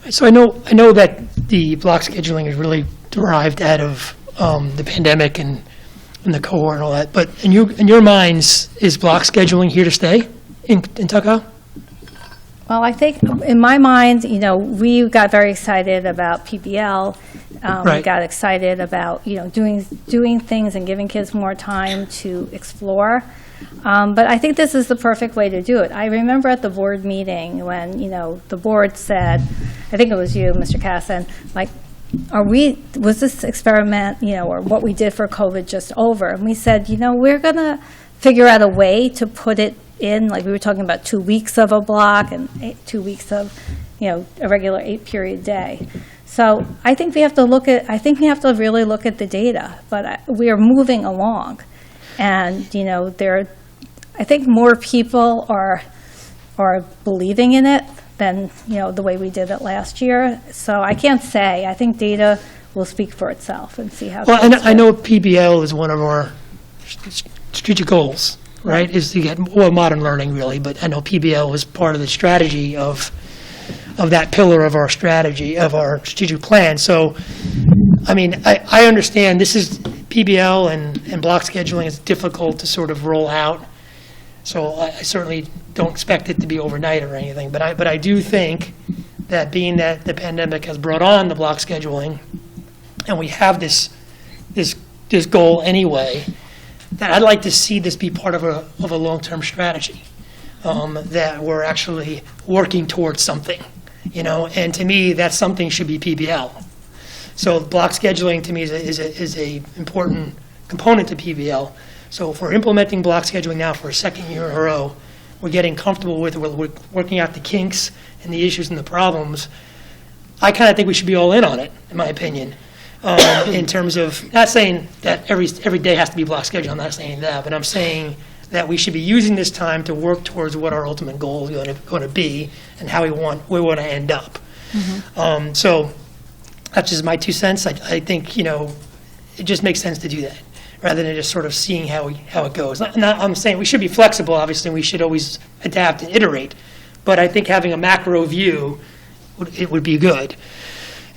So I know that the block scheduling is really derived out of the pandemic and the cohort and all that, but in your minds, is block scheduling here to stay in Tuckahoe? Well, I think, in my mind, you know, we got very excited about PBL. We Right. got excited about, you know, doing things and giving kids more time to explore. But I think this is the perfect way to do it. I remember at the board meeting when, you know, the board said, I think it was you, Mr. Casson, like, was this experiment, you know, or what we did for COVID just over? And we said, you know, we're going to figure out a way to put it in, like we were talking about 2 weeks of a block and 2 weeks of, you know, a regular 8-period day. So I think we have to really look at the data, but we are moving along. And, you know, I think more people are believing in it than, you know, the way we did it last year. So I can't say. I think data will speak for itself and see how. Well, kids I do. know PBL is one of our strategic goals, right, is to get, well, modern learning really, but I know PBL was part of the strategy of that pillar of our strategy, of our strategic plan. So, I mean, I understand this is PBL and block scheduling is difficult to sort of roll out. So I certainly don't expect it to be overnight or anything, but I do think that being that the pandemic has brought on the block scheduling, and we have this goal anyway, that I'd like to see this be part of a long-term strategy, that we're actually working towards something, you know, and to me, that something should be PBL. So block scheduling to me is a important component to PBL. So if we're implementing block scheduling now for a second year in a row, we're getting comfortable with it, we're working out the kinks and the issues and the problems, I kind of think we should be all in on it, in my opinion, in terms of, not saying that every day has to be block schedule, I'm not saying that, but I'm saying that we should be using this time to work towards what our ultimate goal is going to be and how we want to end up. So that's just my 2 cents. I think, you know, it just makes sense to do that, rather than just sort of seeing how it goes. I'm saying we should be flexible, obviously, and we should always adapt and iterate, but I think having a macro view would be good.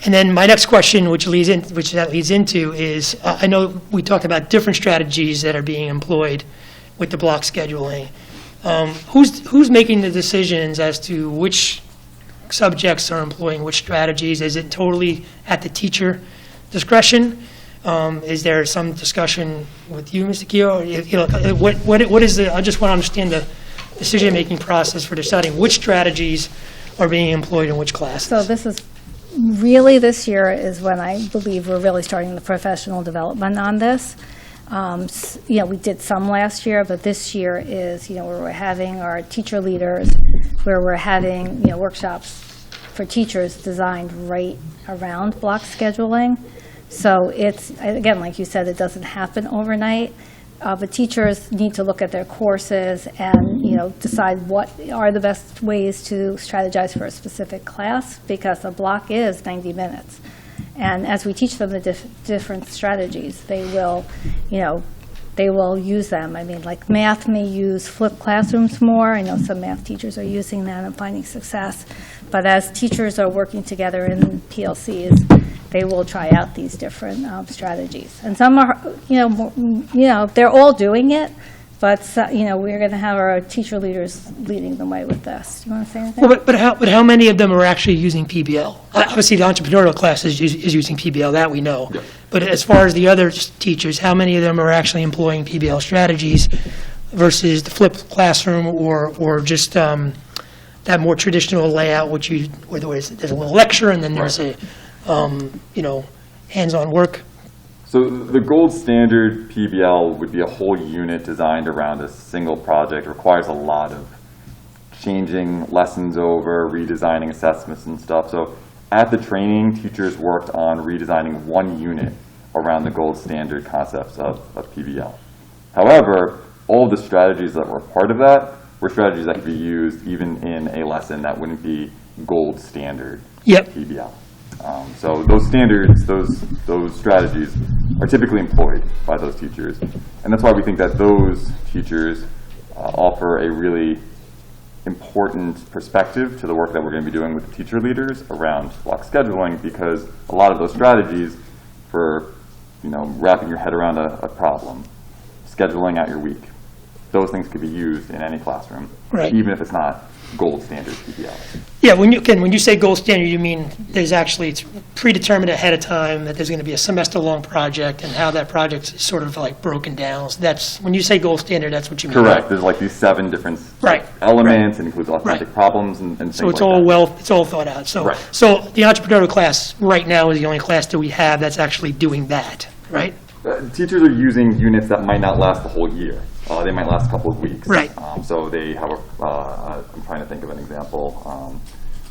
And then my next question, which that leads into, is I know we talked about different strategies that are being employed with the block scheduling. Who's making the decisions as to which subjects are employing which strategies? Is it totally at the teacher discretion? Is there some discussion with you, Mr. Keough? What is the? I just want to understand the decision-making process for deciding which strategies are being employed in which classes. So this is, really this year is when I believe we're really starting the professional development on this. We did some last year, but this year is, where we're having our teacher leaders, where we're having, workshops for teachers designed right around block scheduling. So it's, again, like you said, it doesn't happen overnight. But teachers need to look at their courses and, decide what are the best ways to strategize for a specific class, because a block is 90 minutes. And as we teach them the different strategies, they will, they will use them. I mean, like math may use flipped classrooms more. I know some math teachers are using that and finding success. But as teachers are working together in PLCs, they will try out these different strategies. And some are, they're all doing it, but, we're going to have our teacher leaders leading the way with this. Do you want to say anything? Well, but how many of them are actually using PBL? Obviously, the entrepreneurial class is using PBL, that we know. Yep. But as far as the other teachers, how many of them are actually employing PBL strategies versus the flipped classroom or just that more traditional layout, where there's a little lecture and then there's a hands-on work? So the gold standard PBL would be a whole unit designed around a single project. It requires a lot of changing lessons over, redesigning assessments and stuff. So at the training, teachers worked on redesigning one unit around the gold standard concepts of PBL. However, all of the strategies that were part of that were strategies that could be used even in a lesson that wouldn't be gold standard PBL. So those standards, those strategies are typically employed by those teachers. And that's why we think that those teachers offer a really important perspective to the work that we're going to be doing with the teacher leaders around block scheduling, because a lot of those strategies for wrapping your head around a problem, scheduling out your week, those things could be used in any classroom, right, even if it's not gold standard PBL. Yeah, when you say gold standard, you mean it's predetermined ahead of time that there's going to be a semester-long project and how that project is sort of like broken down. So that's, when you say gold standard, that's what you mean. Correct. There's like these 7 different elements. It includes authentic problems and things So it's like all that. it's all thought out. So, Right. so the entrepreneurial class right now is the only class that we have that's actually doing that, right? Teachers are using units that might not last the whole year. They might last a couple of weeks. Right. So they have I'm trying to think of an example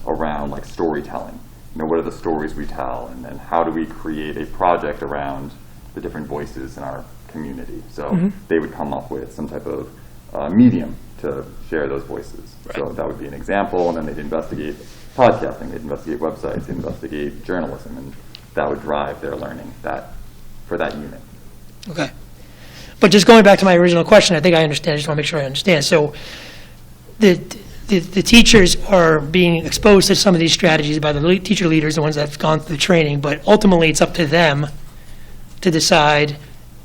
around like storytelling. What are the stories we tell, and then how do we create a project around the different voices in our community? So they would come up with some type of medium to share those voices. Right. So that would be an example, and then they'd investigate podcasting, they'd investigate websites, they'd investigate journalism, and that would drive their learning for that unit. Okay. But just going back to my original question, I think I understand. I just want to make sure I understand. So the teachers are being exposed to some of these strategies by the teacher leaders, the ones that have gone through the training, but ultimately it's up to them to decide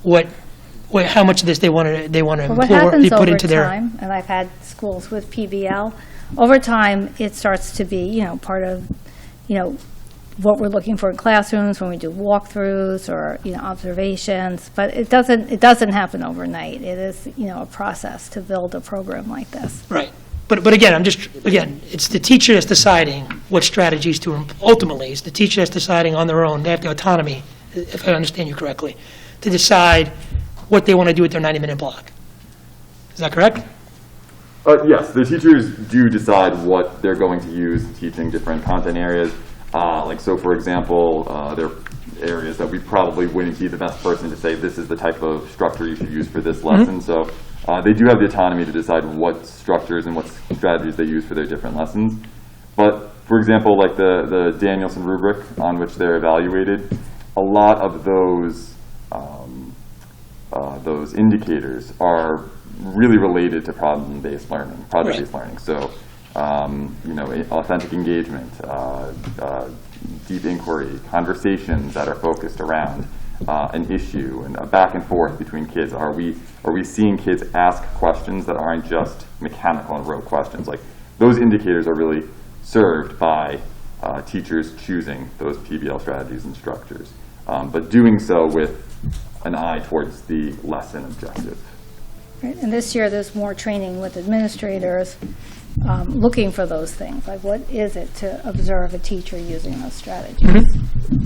how much of this they want to Well, employ, what happens they put over into their. time, and I've had schools with PBL, over time, it starts to be, part of, what we're looking for in classrooms when we do walkthroughs or, observations, but it doesn't happen overnight. It is, a process to build a program like this. Right. But again, it's the teacher that's deciding what strategies to, ultimately, it's the teacher that's deciding on their own. They have the autonomy, if I understand you correctly, to decide what they want to do with their 90-minute block. Is that correct? Yes, the teachers do decide what they're going to use teaching different content areas. So for example, there are areas that we probably wouldn't be the best person to say this is the type of structure you should use for this lesson. So they do have the autonomy to decide what structures and what strategies they use for their different lessons. But for example, like the Danielson rubric on which they're evaluated, a lot of those indicators are really related to problem-based learning, project-based learning. So authentic engagement, deep inquiry, conversations that are focused around an issue, and a back and forth between kids. Are we seeing kids ask questions that aren't just mechanical and rote questions? Like, those indicators are really served by teachers choosing those PBL strategies and structures, but doing so with an eye towards the lesson objective. Right, and this year, there's more training with administrators looking for those things, like what is it to observe a teacher using those strategies?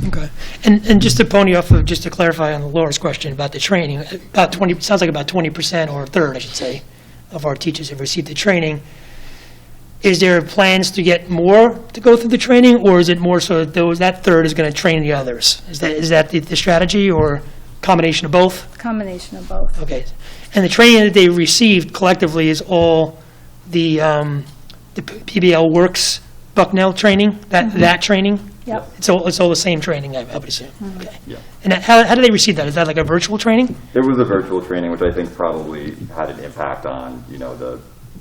Okay. And just to pony off of, just to clarify on Laura's question about the training, about 20, sounds like about 20%, or a third, I should say, of our teachers have received the training. Is there plans to get more to go through the training, or is it more so that third is going to train the others? Is that the strategy, or combination of both? Combination of both. Okay. And the training that they received collectively is all the PBL Works Bucknell training, that training? Yep. It's all the same training, I would assume. Okay. Yeah. And how do they receive that? Is that like a virtual training? It was a virtual training, which I think probably had an impact on,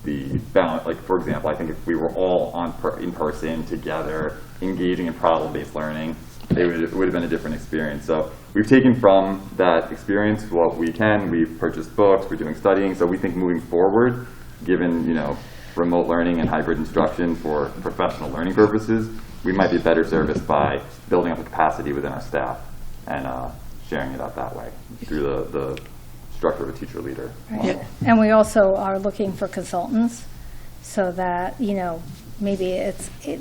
the balance. Like, for example, I think if we were all in person together, engaging in problem-based learning, it would have been a different experience. So we've taken from that experience what we can. We've purchased books. We're doing studying. So we think moving forward, given, remote learning and hybrid instruction for professional learning purposes, we might be better serviced by building up the capacity within our staff and sharing it out that way through the structure of a teacher leader. Right. Yeah. And we also are looking for consultants, so that, maybe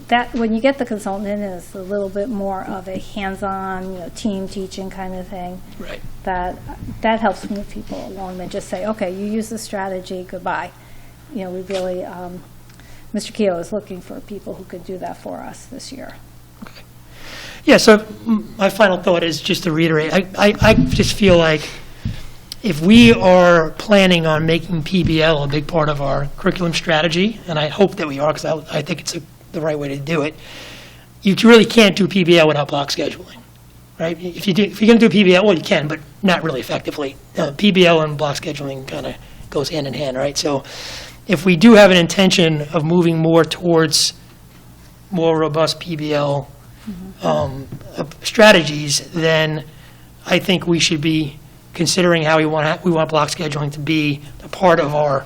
that when you get the consultant in, it's a little bit more of a hands-on, team teaching kind of thing. Right. That helps move people along than just say, okay, you use this strategy, goodbye. We really, Mr. Keough is looking for people who could do that for us this year. Yeah, so my final thought is just to reiterate, I just feel like if we are planning on making PBL a big part of our curriculum strategy, and I hope that we are, because I think it's the right way to do it, you really can't do PBL without block scheduling, right? If you're going to do PBL, well, you can, but not really effectively. PBL and block scheduling kind of goes hand in hand, right? So if we do have an intention of moving more towards more robust PBL strategies, then I think we should be considering how we want block scheduling to be a part of our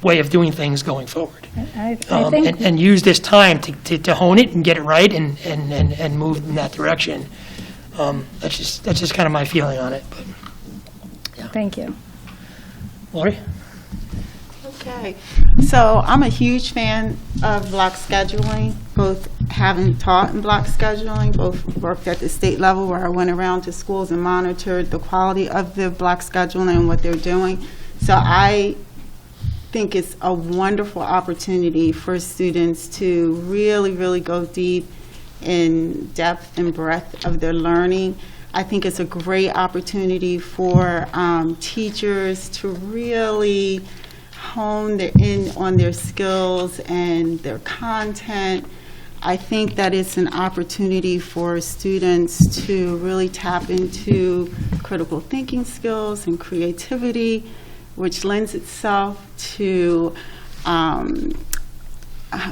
way of doing things going forward. I think, And use this time to hone it and get it right and move in that direction. That's just kind of my feeling on it. But thank you. Lori? Okay, so I'm a huge fan of block scheduling, both having taught in block scheduling, both worked at the state level where I went around to schools and monitored the quality of the block scheduling and what they're doing. So I think it's a wonderful opportunity for students to really, really go deep in depth and breadth of their learning. I think it's a great opportunity for teachers to really hone in on their skills and their content. I think that it's an opportunity for students to really tap into critical thinking skills and creativity, which lends itself to,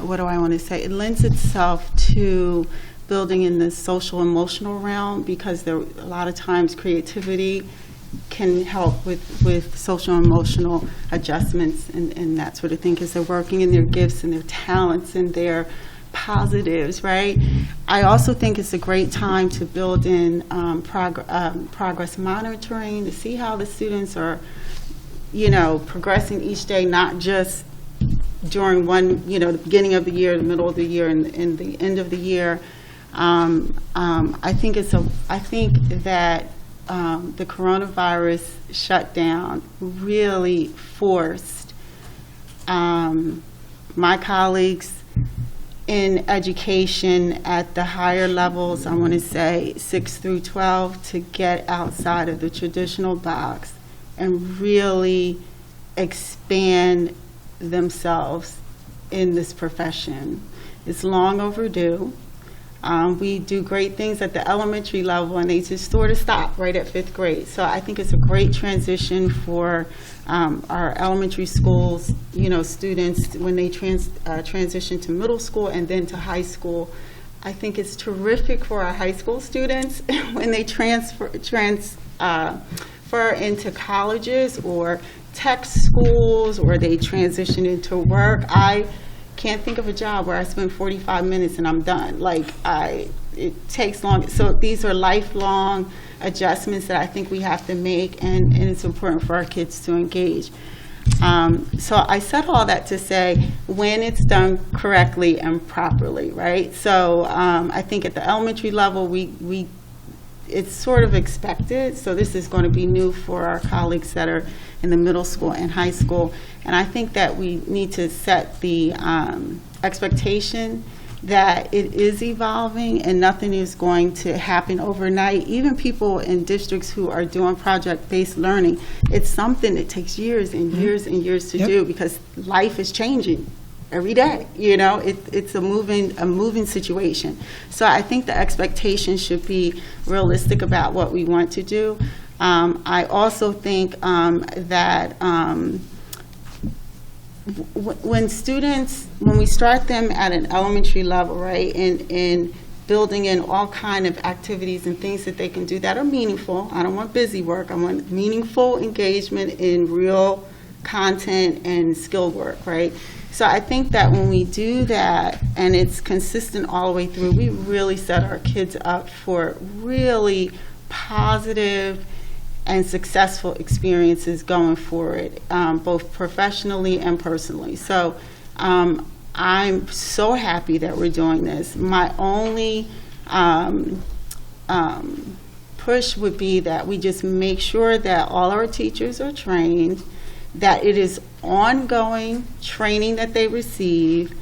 what do I want to say? It lends itself to building in the social emotional realm, because there a lot of times creativity can help with social emotional adjustments and that sort of thing, because they're working in their gifts and their talents and their positives, right? I also think it's a great time to build in progress monitoring, to see how the students are, progressing each day, not just during the beginning of the year, the middle of the year, and the end of the year. I think that the coronavirus shutdown really forced my colleagues in education at the higher levels, I want to say 6 through 12, to get outside of the traditional box and really expand themselves in this profession. It's long overdue. We do great things at the elementary level, and they just sort of stop right at 5th grade. So I think it's a great transition for our elementary schools, students when they transition to middle school and then to high school. I think it's terrific for our high school students when they transfer into colleges or tech schools, or they transition into work. I can't think of a job where I spend 45 minutes and I'm done. It takes long. So these are lifelong adjustments that I think we have to make, and it's important for our kids to engage. So I said all that to say, when it's done correctly and properly, right? So I think at the elementary level, it's sort of expected. So this is going to be new for our colleagues that are in the middle school and high school. And I think that we need to set the expectation that it is evolving and nothing is going to happen overnight. Even people in districts who are doing project-based learning, it's something that takes years and years and years to do, because life is changing every day. It's a moving situation. So I think the expectation should be realistic about what we want to do. I also think that when we start them at an elementary level, right, and building in all kind of activities and things that they can do that are meaningful. I don't want busy work. I want meaningful engagement in real content and skill work, right? So I think that when we do that and it's consistent all the way through, we really set our kids up for really positive and successful experiences going forward, both professionally and personally. So I'm so happy that we're doing this. My only push would be that we just make sure that all our teachers are trained, that it is ongoing training that they receive.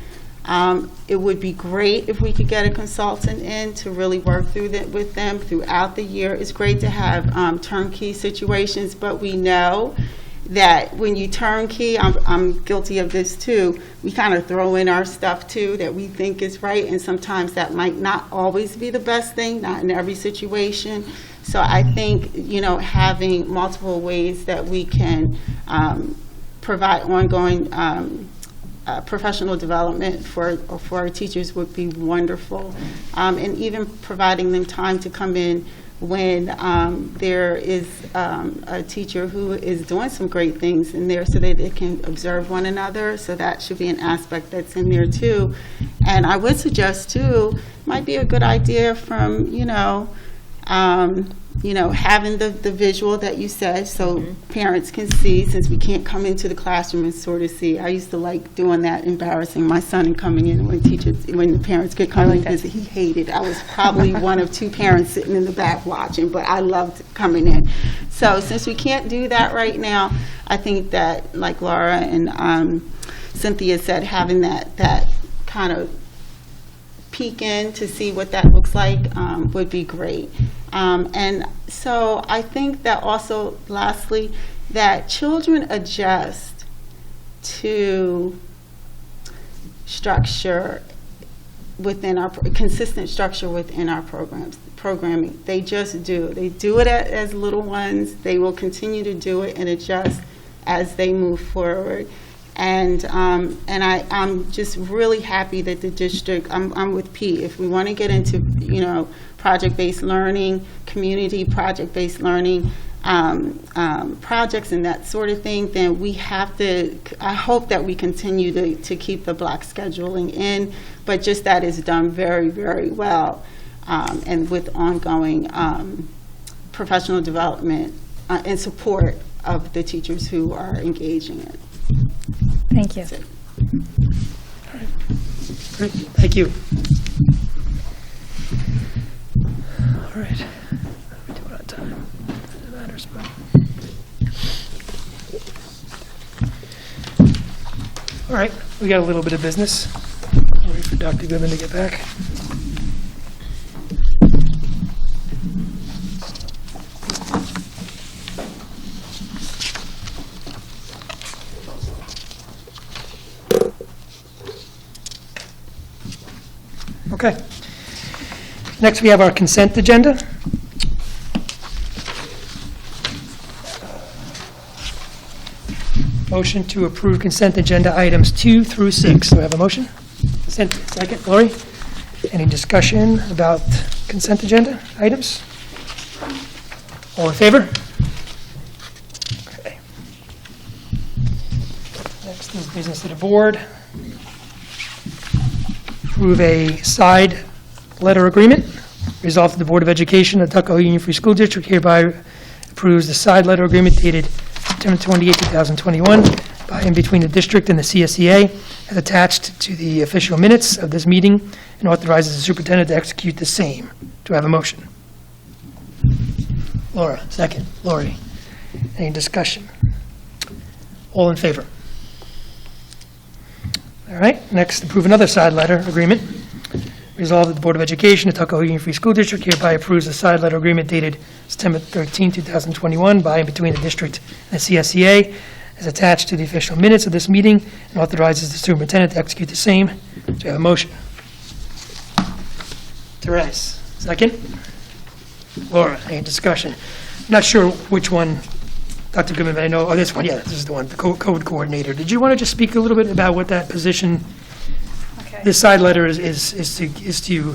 It would be great if we could get a consultant in to really work through that with them throughout the year. It's great to have turnkey situations, but we know that when you turnkey, I'm guilty of this too, we kind of throw in our stuff too that we think is right, and sometimes that might not always be the best thing, not in every situation. So I think, having multiple ways that we can provide ongoing professional development for our teachers would be wonderful. And even providing them time to come in when there is a teacher who is doing some great things in there so that they can observe one another. So that should be an aspect that's in there too. And I would suggest too, might be a good idea from, having the visual that you said, so parents can see, since we can't come into the classroom and sort of see. I used to like doing that, embarrassing my son and coming in when the parents could come and visit. He hated it. I was probably one of two parents sitting in the back watching, but I loved coming in. So since we can't do that right now, I think that, like Laura and Cynthia said, having that kind of peek in to see what that looks like would be great. And so I think that also, lastly, that children adjust to structure within our, consistent structure within our programming. They just do. They do it as little ones. They will continue to do it and adjust as they move forward. And I'm just really happy that the district, I'm with Pete, if we want to get into, project-based learning, community project-based learning, projects and that sort of thing, then we have to, I hope that we continue to keep the block scheduling in, but just that is done very, very well, and with ongoing professional development and support of the teachers who are engaging it. Thank you. Great, thank you. All right, we do it on time. It matters, but. All right, we got a little bit of business. I'll wait for Dr. Goodman to get back. Okay. Next, we have our consent agenda. Motion to approve consent agenda items 2 through 6. Do I have a motion? Second, Lori? Any discussion about consent agenda items? All in favor? Okay. Next is business of the board. Approve a side letter agreement. Resolved that the Board of Education of Tuckahoe Union Free School District hereby approves the side letter agreement dated September 28, 2021, by and between the district and the CSEA, as attached to the official minutes of this meeting, and authorizes the superintendent to execute the same. Do I have a motion? Laura, second. Lori, any discussion? All in favor? All right, next, approve another side letter agreement. Resolved that the Board of Education of Tuckahoe Union Free School District hereby approves the side letter agreement dated September 13, 2021, by and between the district and the CSEA, as attached to the official minutes of this meeting, and authorizes the superintendent to execute the same. Do you have a motion? Therese, second. Laura, any discussion? I'm not sure which one, Dr. Goodman, but I know, this one, yeah, this is the one, the code coordinator. Did you want to just speak a little bit about what that position, this side letter is to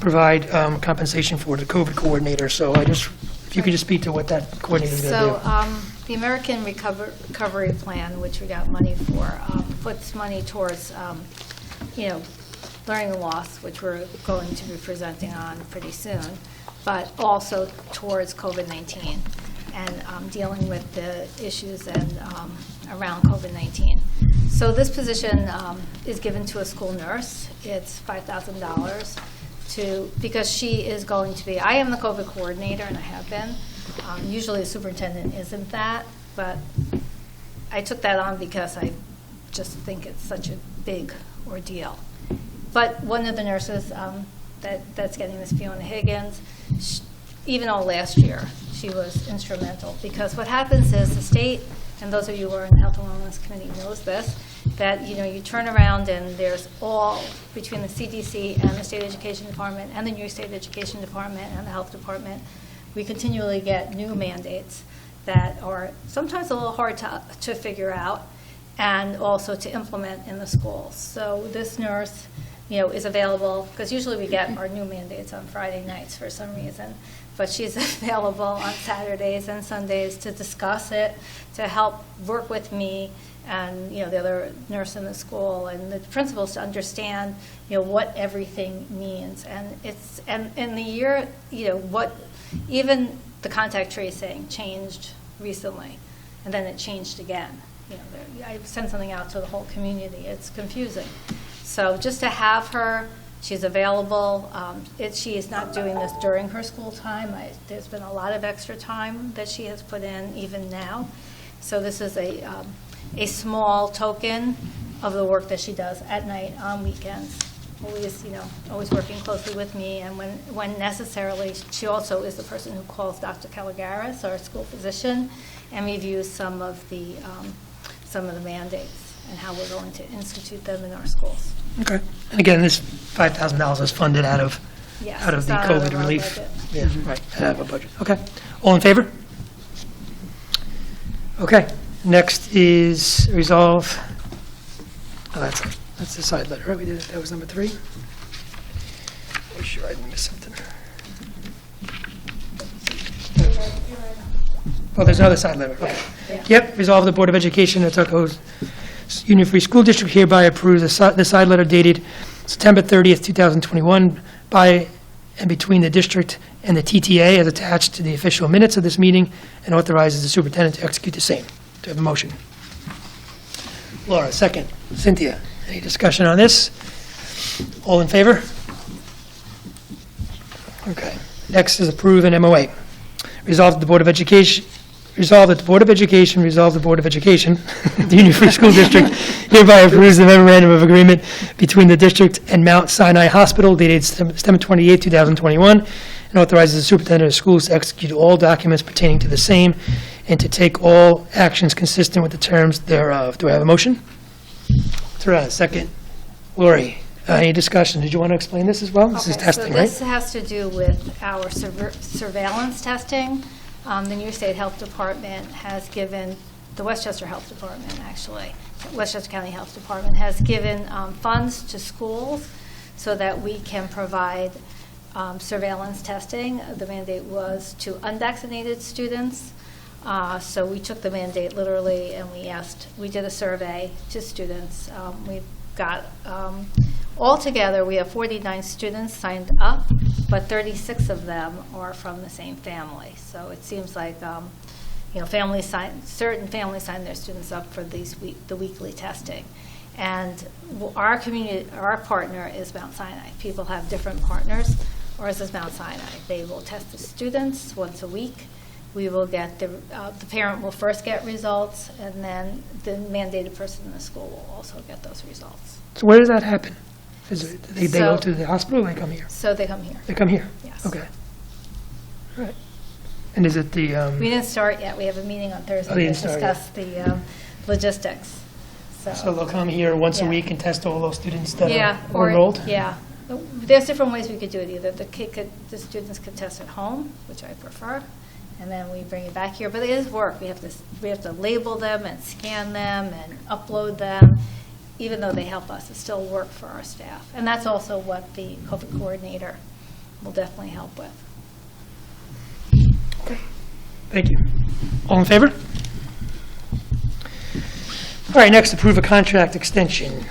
provide compensation for the COVID coordinator, so if you could just speak to what that coordinator is going to do. So, the American Recovery Plan, which we got money for, puts money towards, learning loss, which we're going to be presenting on pretty soon, but also towards COVID-19 and dealing with the issues around COVID-19. So this position is given to a school nurse. It's $5,000 because she is going to be, I am the COVID coordinator and I have been. Usually the superintendent isn't that, but I took that on because I just think it's such a big ordeal. But one of the nurses that's getting this, Fiona Higgins, even all last year, she was instrumental, because what happens is the state, and those of you who are in the Health and Wellness Committee knows this, that you turn around and there's all, between the CDC and the State Education Department and the New York State Education Department and the Health Department, we continually get new mandates that are sometimes a little hard to figure out and also to implement in the schools. So this nurse, is available, because usually we get our new mandates on Friday nights for some reason, but she's available on Saturdays and Sundays to discuss it, to help work with me and, the other nurse in the school and the principals to understand, what everything means. And in the year, what, even the contact tracing changed recently, and then it changed again. I sent something out to the whole community. It's confusing. So just to have her, she's available. She is not doing this during her school time. There's been a lot of extra time that she has put in even now. So this is a small token of the work that she does at night, on weekends. Always working closely with me, and when necessarily, she also is the person who calls Dr. Caligaris, our school physician, and reviews some of the mandates and how we're going to institute them in our schools. Okay. And again, this $5,000 is funded out of Yes, the it's not out of COVID our relief. budget. Yeah, right, out of a budget. Okay. All in favor? Okay. Next is resolve. Oh, that's the side letter, right? We did it. That was number 3. Make sure I didn't miss something. Oh, there's another side letter. Okay. Yep. Resolve the Board of Education of Tuckahoe Union Free School District hereby approves the side letter dated September 30th, 2021, by and between the district and the TTA, as attached to the official minutes of this meeting, and authorizes the superintendent to execute the same. Do I have a motion? Laura, second. Cynthia, any discussion on this? All in favor? Okay. Next is approve an MOA. Resolve that the Board of Education, the Union Free School District hereby approves the memorandum of agreement between the district and Mount Sinai Hospital dated September 28, 2021, and authorizes the superintendent of schools to execute all documents pertaining to the same and to take all actions consistent with the terms thereof. Do I have a motion? Therese, second. Lori, any discussion? Did you want to explain this as well? This is testing, so right? this has to do with our surveillance testing. The New York State Health Department has given, the Westchester Health Department, actually, Westchester County Health Department has given funds to schools so that we can provide surveillance testing. The mandate was to unvaccinated students. So we took the mandate literally, and we did a survey to students. We've got, altogether, we have 49 students signed up, but 36 of them are from the same family. So it seems like, certain families sign their students up for the weekly testing. And our community, our partner is Mount Sinai. People have different partners. Ours is Mount Sinai. They will test the students once a week. We will get the parent will first get results, and then the mandated person in the school will also get those results. So where does that happen? They go So- to the hospital, or they come here? So they come here. They come here? Yes. Okay. All right. And is it the, We didn't start yet. We have a meeting on Thursday Oh, to you didn't start yet. discuss the logistics. so they'll come here once a Yeah. week and test all those students that Yeah, are enrolled? Yeah. There's different ways we could do it. Either the students could test at home, which I prefer, and then we bring it back here. But it is work. We have to label them and scan them and upload them. Even though they help us, it's still work for our staff. And that's also what the COVID coordinator will definitely help with. Thank you. All in favor? All right, next, approve a contract extension.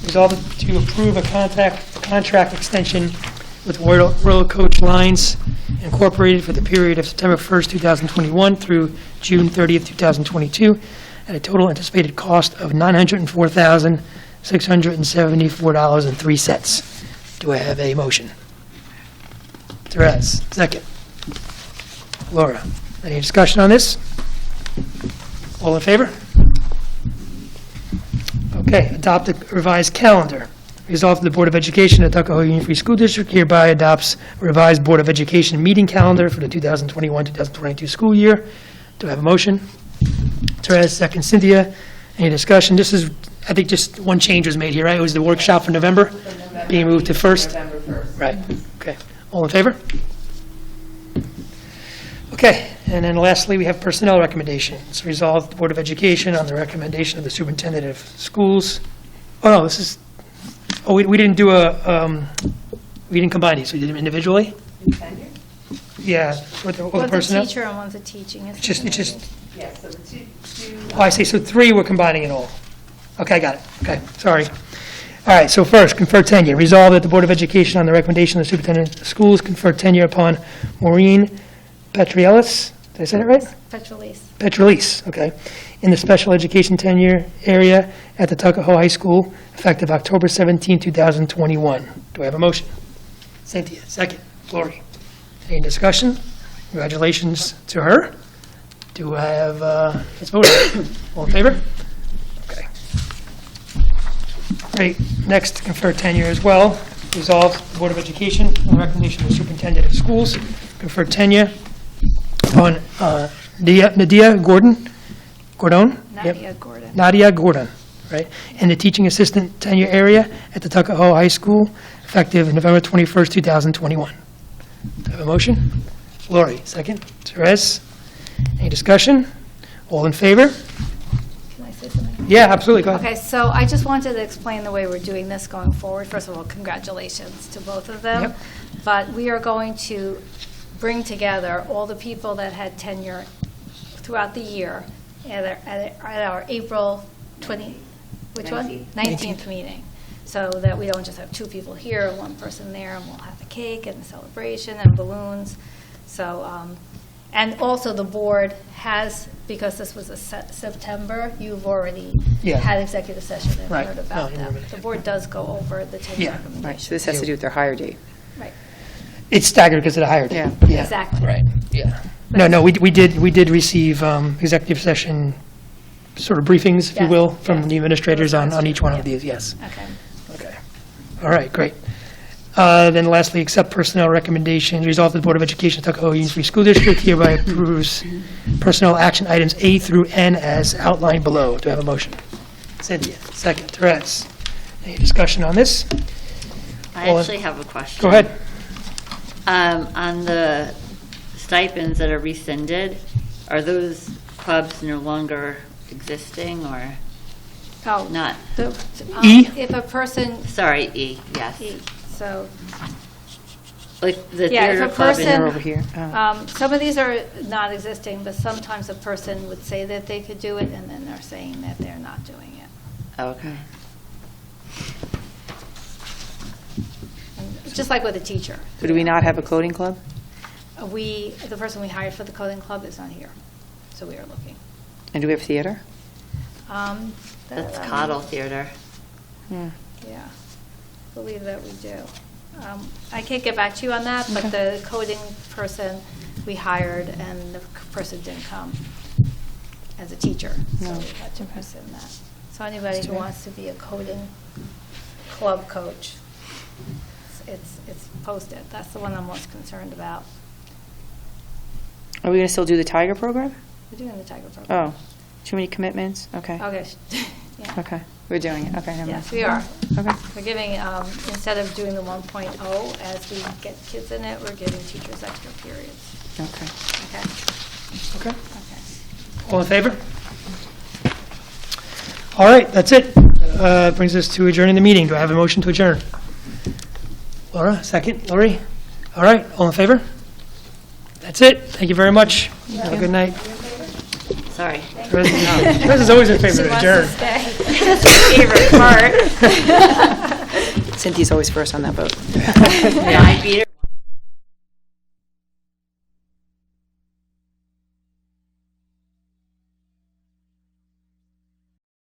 Resolved to approve a contract extension with Royal Coach Lines Incorporated for the period of September 1st, 2021 through June 30th, 2022, at a total anticipated cost of $904,674.03. Do I have a motion? Therese, second. Laura, any discussion on this? All in favor? Okay, adopt a revised calendar. Resolved that the Board of Education at Tuckahoe Union Free School District hereby adopts a revised Board of Education meeting calendar for the 2021-2022 school year. Do I have a motion? Therese, second. Cynthia, any discussion? This is, I think just one change was made here, right? It was the workshop for November being moved to first? November 1st. Right, okay. All in favor? Okay, and then lastly, we have personnel recommendations. Resolved, the Board of Education, on the recommendation of the superintendent of schools. Oh, no, this is, oh, we didn't do we didn't combine these, we did them individually? Yeah, with all the One's a personnel? teacher and one's a teaching It's just, Yes, so the two, oh, I see, so three we're combining it all. Okay, got it, okay, sorry. All right, so first, confer tenure. Resolved that the Board of Education, on the recommendation of the superintendent of schools, confer tenure upon Maureen Petrielis, did I say that right? Petrolese. Petrolese, okay, in the special education tenure area at the Tuckahoe High School, effective October 17, 2021. Do I have a motion? Cynthia, second. Lori, any discussion? Congratulations to her. Do I have, let's vote. All in favor? Okay. Great. Next, confer tenure as well. Resolved, the Board of Education, on the recommendation of the superintendent of schools, confer tenure on Nadia Gordon? Yep. Nadia Gordon. Nadia Gordon, right, in the teaching assistant tenure area at the Tuckahoe High School, effective November 21st, 2021. Do I have a motion? Lori, second. Therese, any discussion? All in favor? Can I say something? Yeah, absolutely, go ahead. Okay, so I just wanted to explain the way we're doing this going forward. First of all, congratulations to both of them. Yep. But we are going to bring together all the people that had tenure throughout the year at our April 20, which one? 19th meeting. So that we don't just have two people here, one person there, and we'll have a cake and a celebration and balloons. So, and also the board has, because this was a September, you've already Yeah. had executive session and Right. heard No, about you them. remember that. The board does go over the tenure Yeah. recommendations. Right, so this has to do with their hire date. Right. It's staggered because of the higher date. Yeah. Exactly. Right, yeah. No, we did receive executive session sort of briefings, if you Yes, will, from yes. the administrators on each one of Yeah. these, yes. Okay. Okay. All right, great. Then lastly, accept personnel recommendations. Resolve that the Board of Education of Tuckahoe Union Free School District hereby approves personnel action items A through N as outlined below. Do I have a motion? Cynthia, second. Therese, any discussion on this? I Well, actually have a question. Go ahead. On the stipends that are rescinded, are those clubs no longer existing, or? Oh, not, E? If a person, sorry, E, yes. so, Like the Yeah, if theater a club person- and Over here. Oh. some of these are non-existing, but sometimes a person would say that they could do it, and then they're saying that they're not doing it. Okay. And it's just like with a teacher. So do we not have a coding club? The person we hired for the coding club is not here, so we are looking. And do we have theater? That's Cottle Theater. Hmm. Yeah, believe that we do. I can't get back to you on that, but the coding person we hired, and the person didn't come as a teacher, so No. we had to rescind that. So anybody who wants to be a coding club coach, it's posted. That's the one I'm most concerned about. Are we going to still do the Tiger program? We're doing the Tiger program. Oh, too many commitments? Okay. Okay, yeah. Okay, we're doing it. Okay, never mind. Yes, we are. Okay. We're giving, instead of doing the 1.0 as we get kids in it, we're giving teachers extra periods. Okay. Okay? Okay. Okay. All in favor? All right, that's it. Brings us to adjourning the meeting. Do I have a motion to adjourn? Laura, second. Lori? All right, all in favor? That's it. Thank you very much. Have a good night. Sorry. Teresa's always in favor of adjourn. Favorite part. Cynthia's always first on that vote. Yeah, I beat her.